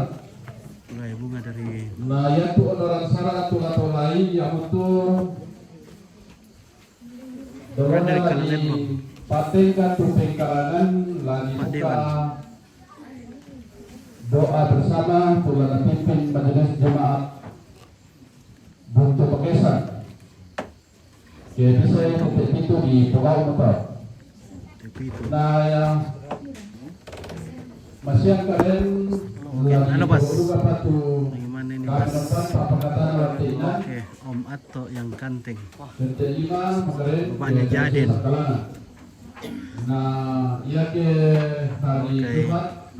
Bunga dari. Nah, yaitu orang syarat atau lain yang untuk doa di patenkan tu pekarangan lagi buka doa bersama Perdana Pimpin Majelis Jemaat Buntu Pekesan. Jadi saya untuk itu di Pulau Nubak. Nah, yang masih yang kalian Halo Bas. Bagaimana ini Bas? Oke, Om Ato yang kanteng. Bapaknya Jaden. Nah, iya ke hari Jumat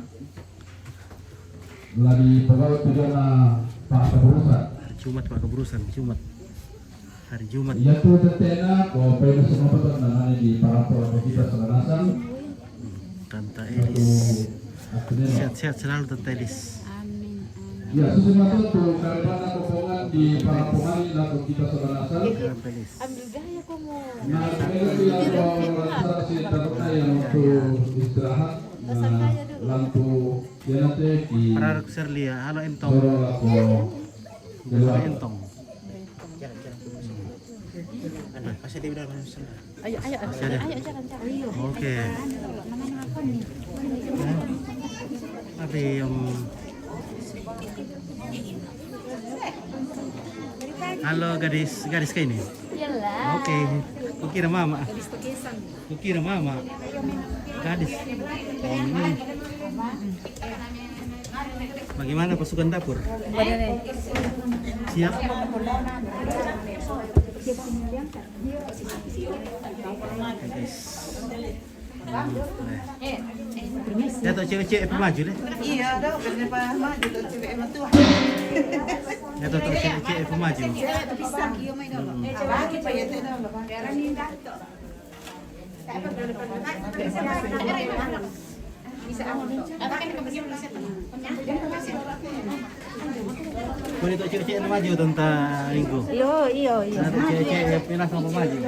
lagi pegawai tujuan Pak Keburusan. Jumat Pak Keburusan, Jumat. Hari Jumat. Iya tuh tetena, kau pengen semua betul namanya di para pelaku kita selanasan. Tante Elis. Sehat-sehat selalu Tante Elis. Ya, sesuatu tuh karena kokongan di para pemain lagu kita selanasan. Ambil gaya kamu. Nah, ini yang kau rasa sih takutnya yang untuk istirahat. Nah, lampu ya nanti di. Para Serlia, halo Entong. Halo Entong. Kasih dia udah Ayo jalan. Ayo. Oke. Namanya apa nih? Tapi halo gadis kayak ini. Iyalah. Oke. Kukira mama. Gadis Tokesan. Kukira mama. Gadis. Bagaimana pasukan dapur? Siap. Ya tuh cewek-cewek pemaju deh. Iya, dah kenapa maju tuh cewek emang tuh. Ya tuh cewek-cewek pemaju. Pisang iyo main dulu. Lagi pa yete dulu. Biaran ni dato. Bisa ako to. Apa kan kapag yung reset na? Kau itu cewek-cewek pemaju tentang Ringgo. Iyo. Nah, tuh cewek-cewek pindah sama pemaju.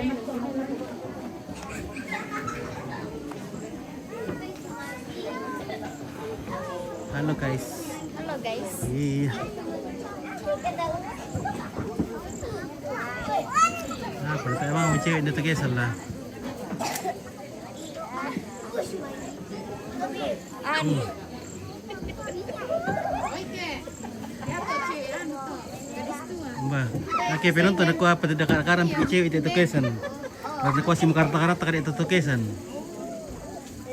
Halo guys. Iya. Nah, berarti emang cewek itu Tokesan lah. Mbak, oke penonton aku apa tidak karan cewek itu Tokesan. Karena aku masih karta-karta kan itu Tokesan.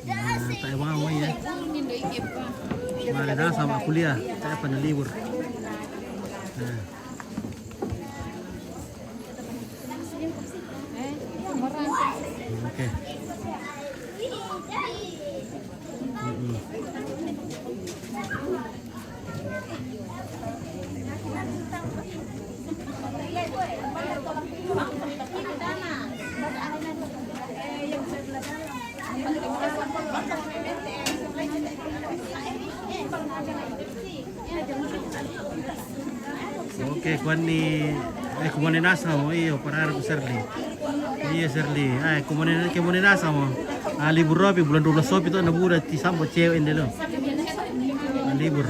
Nah, tak emang mau ya. Mana dah sama kuliah, saya pada libur. Nah. Oke. Oke, kuani kumane nasa mo iyo para ko Serli. Iya Serli. Kumane nasa mo. Libur robi bulan 12 sopi to nabura ti sambo cewek ndelo. Libur.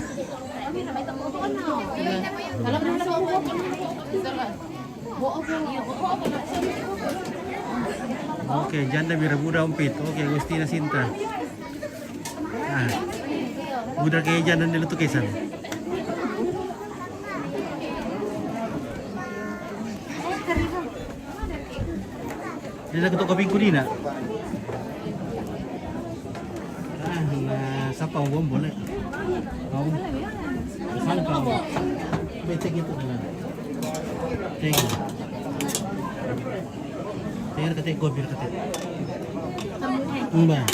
Oke, janda bira buda umpit. Oke, Agustina Sinta. Ah. Budak kayak janda ndelo Tokesan. Dia ketuk kopi kulina. Siapa mau bom boleh? Mau? Sana kau. Becek itu kan. Cek. Biar ketik kopi ketik. Mbak.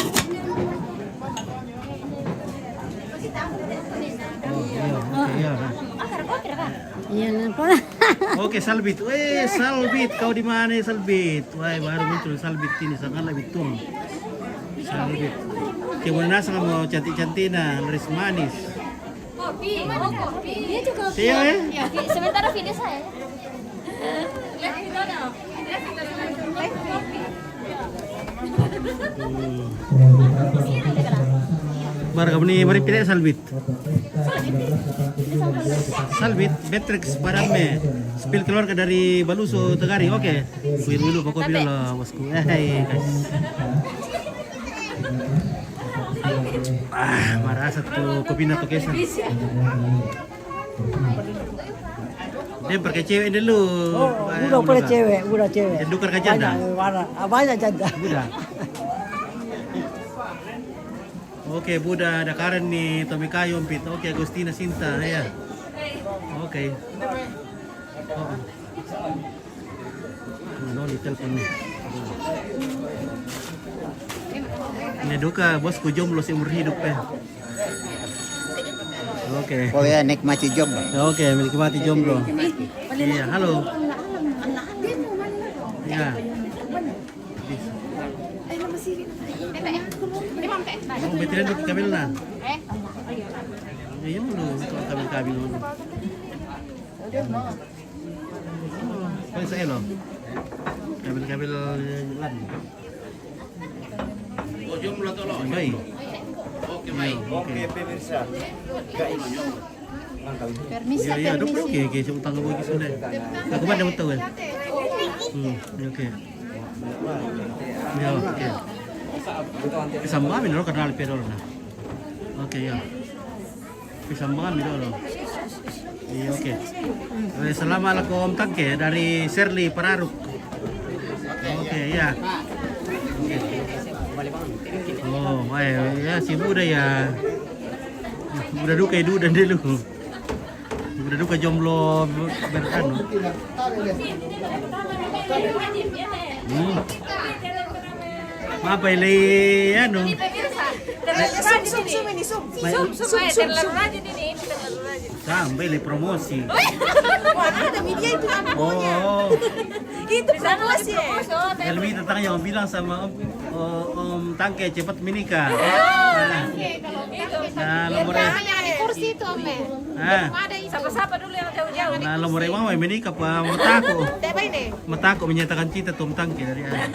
Oh, iya. Oke, Salbit. Salbit, kau di mana Salbit? Wah, baru muncul Salbit ini sangat lebih tung. Salbit. Gimana sama mau cantik-cantik nah, laris manis. Kopi. Dia juga kopi. Iya ya? Sementara video saya. Baru ni mari pilih Salbit. Salbit, Betrix Parame. Spill keluar ke dari Baluso Tegari. Oke. Kuih dulu pokok bila lah bosku. Guys. Marah satu kopi na to kesan. Dia pakai cewek dulu. Udah pakai cewek. Dukar ke janda. Banyak janda. Budak. Oke, Buddha ada Karen nih, Tommy Kayo, Pit. Oke, Agustina Sinta ya. Oke. Oh. Ano di telepon nih. Ini duka bosku jomblo seumur hidup ya. Oke. Oh ya, nikmati jomblo. Oke, menikmati jomblo. Iya, halo. Iya. Oh, betul itu kabel lah. Iya dulu, kabel dulu. Oh, saya loh. Kabel lan. Oh, jomblo tolong. Baik. Oke, baik. Oke, pemirsa. Permisi. Iya, oke, utang lagi sudah. Aku mana betul kan? Oke. Ya, oke. Pisambangan dulu kenal pedol na. Oke ya. Pisambangan dulu. Iya oke. Assalamualaikum tangke dari Shirley Pararuk. Oke ya. Oh, baik ya si Buddha ya. Buddha duka itu dan dulu. Buddha duka jomblo beranu. Apa ini anu? Sampai le promosi. Ada media itu Oh. Itu promosi. Elmi tetangga yang bilang sama Om Tangke cepat menikah. Nah, nomornya. Kursi itu Om. Siapa dulu yang jauh-jauh. Nah, nomornya mau menikah Pak Matako. Matako menyatakan cinta Om Tangke dari ayah.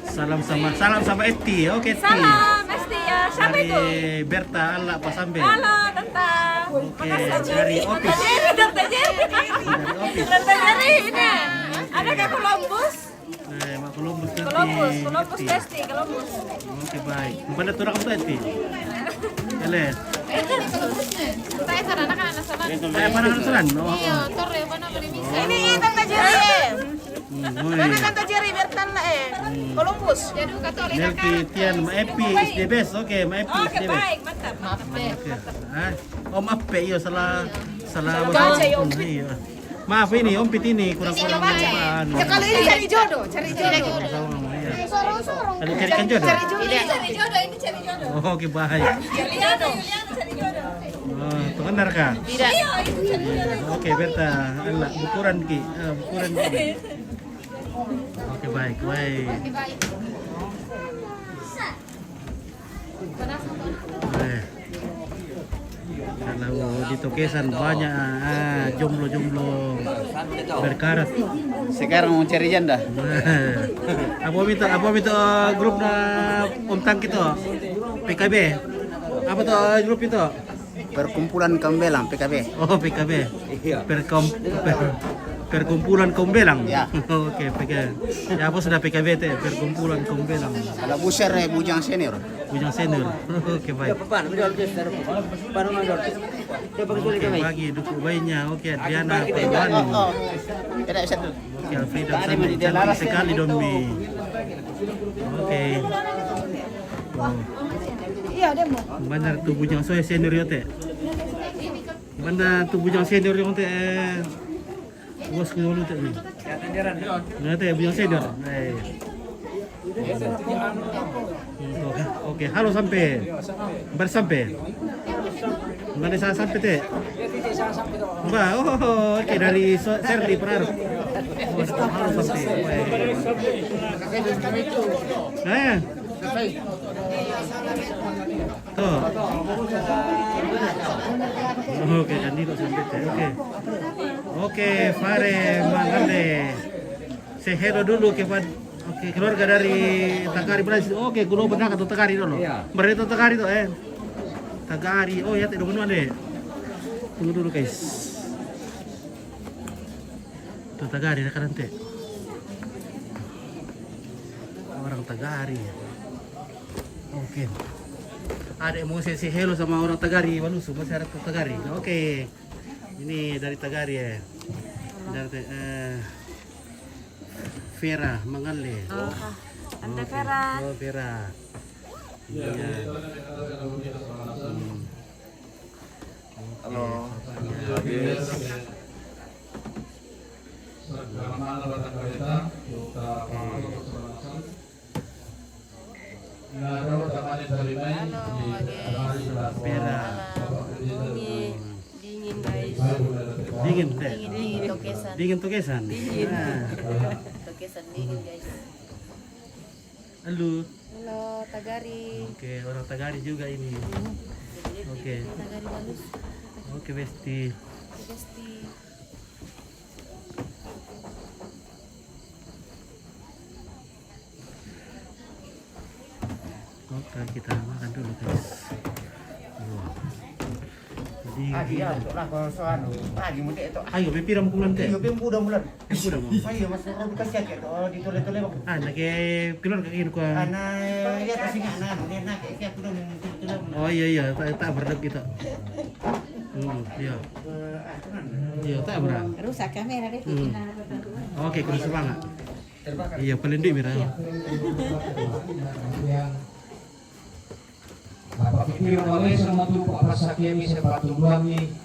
Salam sama Eti. Oke, Eti. Salam Esti ya. Siapa itu? Dari Berta Allah Pasambe. Halo, Tante. Oke, dari Opis. Tante Jerry ini. Ada ke Columbus? Mak Columbus nanti. Columbus Esti, Columbus. Oke, baik. Mana turun kamu Eti? Ele. Saya sarana kan anak sana. Saya pandangan suran. Iya, torre mana beri bisa. Ini Tante Jerry. Mana Tante Jerry Bertan Columbus. Jadi kata oleh Nelki Tian Ma Epi is the best. Oke, Ma Epi is the best. Baik, mantap. Om Ape iyo salah Baca ya, Om Iya. Maaf ini Om Pit ini kurang-kurang apaan. Kalau ini cari jodoh, cari jodoh. sorong-sorong. Ada carikan jodoh. Cari jodoh, ini cari jodoh. Oh, oke baik. Juliano cari jodoh. Oh, itu benar kah? Tidak. Iya, itu cari jodoh. Oke, Berta. Allah, bukuran ki. Bukuran ki. Oke, baik. Baik. Kalau di Tokesan banyak jomblo-jomblo berkarat. Sekarang mau cari janda. Apa minta grup na Om Tangke itu? PKB. Apa tuh grup itu? Perkumpulan Kambelang PKB. Oh, PKB. Iya. Perkumpulan Kombelang. Ya. Oke, PKB. Ya apa sudah PKB teh? Perkumpulan Kombelang. Kalau buser bujang senior. Bujang senior. Oke, baik. Oke, bagi duku bayinya. Oke, Adriana Perban. Oke, Alfrida cantik sekali Dombi. Oke. Iya, demo. Benar tuh bujang soe senior yo teh. Benar tuh bujang senior yo teh. Bos dulu teh nih. Nah teh bujang senior. Oke, halo sampai. Baru sampai. Mana saya sampai teh? Mbak, oh, oke dari Serdi Perar. Halo sampai. Nah, tuh. Oke, Candi kok sampai teh. Oke, Fare Mangande. Say hello dulu Oke, keluarga dari Tagari Brazil. Oke, kuno benar atau Tagari dulu. Berarti itu Tagari tuh Tagari. Oh ya, tidak benar deh. Tunggu dulu guys. Tuh Tagari ada kan teh. Orang Tagari. Oke. Ada mau sesi hello sama orang Tagari, Walusu, masyarakat Tagari. Oke. Ini dari Tagari ya. Dari Vera Mangale. Ante Vera. Oh, Vera. Iya. Halo. Vera. Dingin guys. Dingin deh. Dingin tokesan. Dingin tokesan. Tokesan dingin guys. Halo. Halo Tagari. Oke, orang Tagari juga ini. Oke. Tagari bagus. Oke, Besti. Besti. Oke, kita makan dulu guys. Lagi ya, untuk lah kalau soal lagi mudik itu. Ayo, pipira mau kulan teh. Iyo, mudah mulan. Mudah mau. Ayo, mas orang kan cek itu ditole-tole bang. Nake keluar ke ini kuah. Ya kasih anak, dia nak kayak aku dong. Oh iya, tak berdek kita. Iya. Iya, tak berat. Rusak kamera deh. Oke, kurang semangat. Iya, paling duit mira. Bapak Pipir Malaysia Matu Pak Pasakemi Sepatu Duami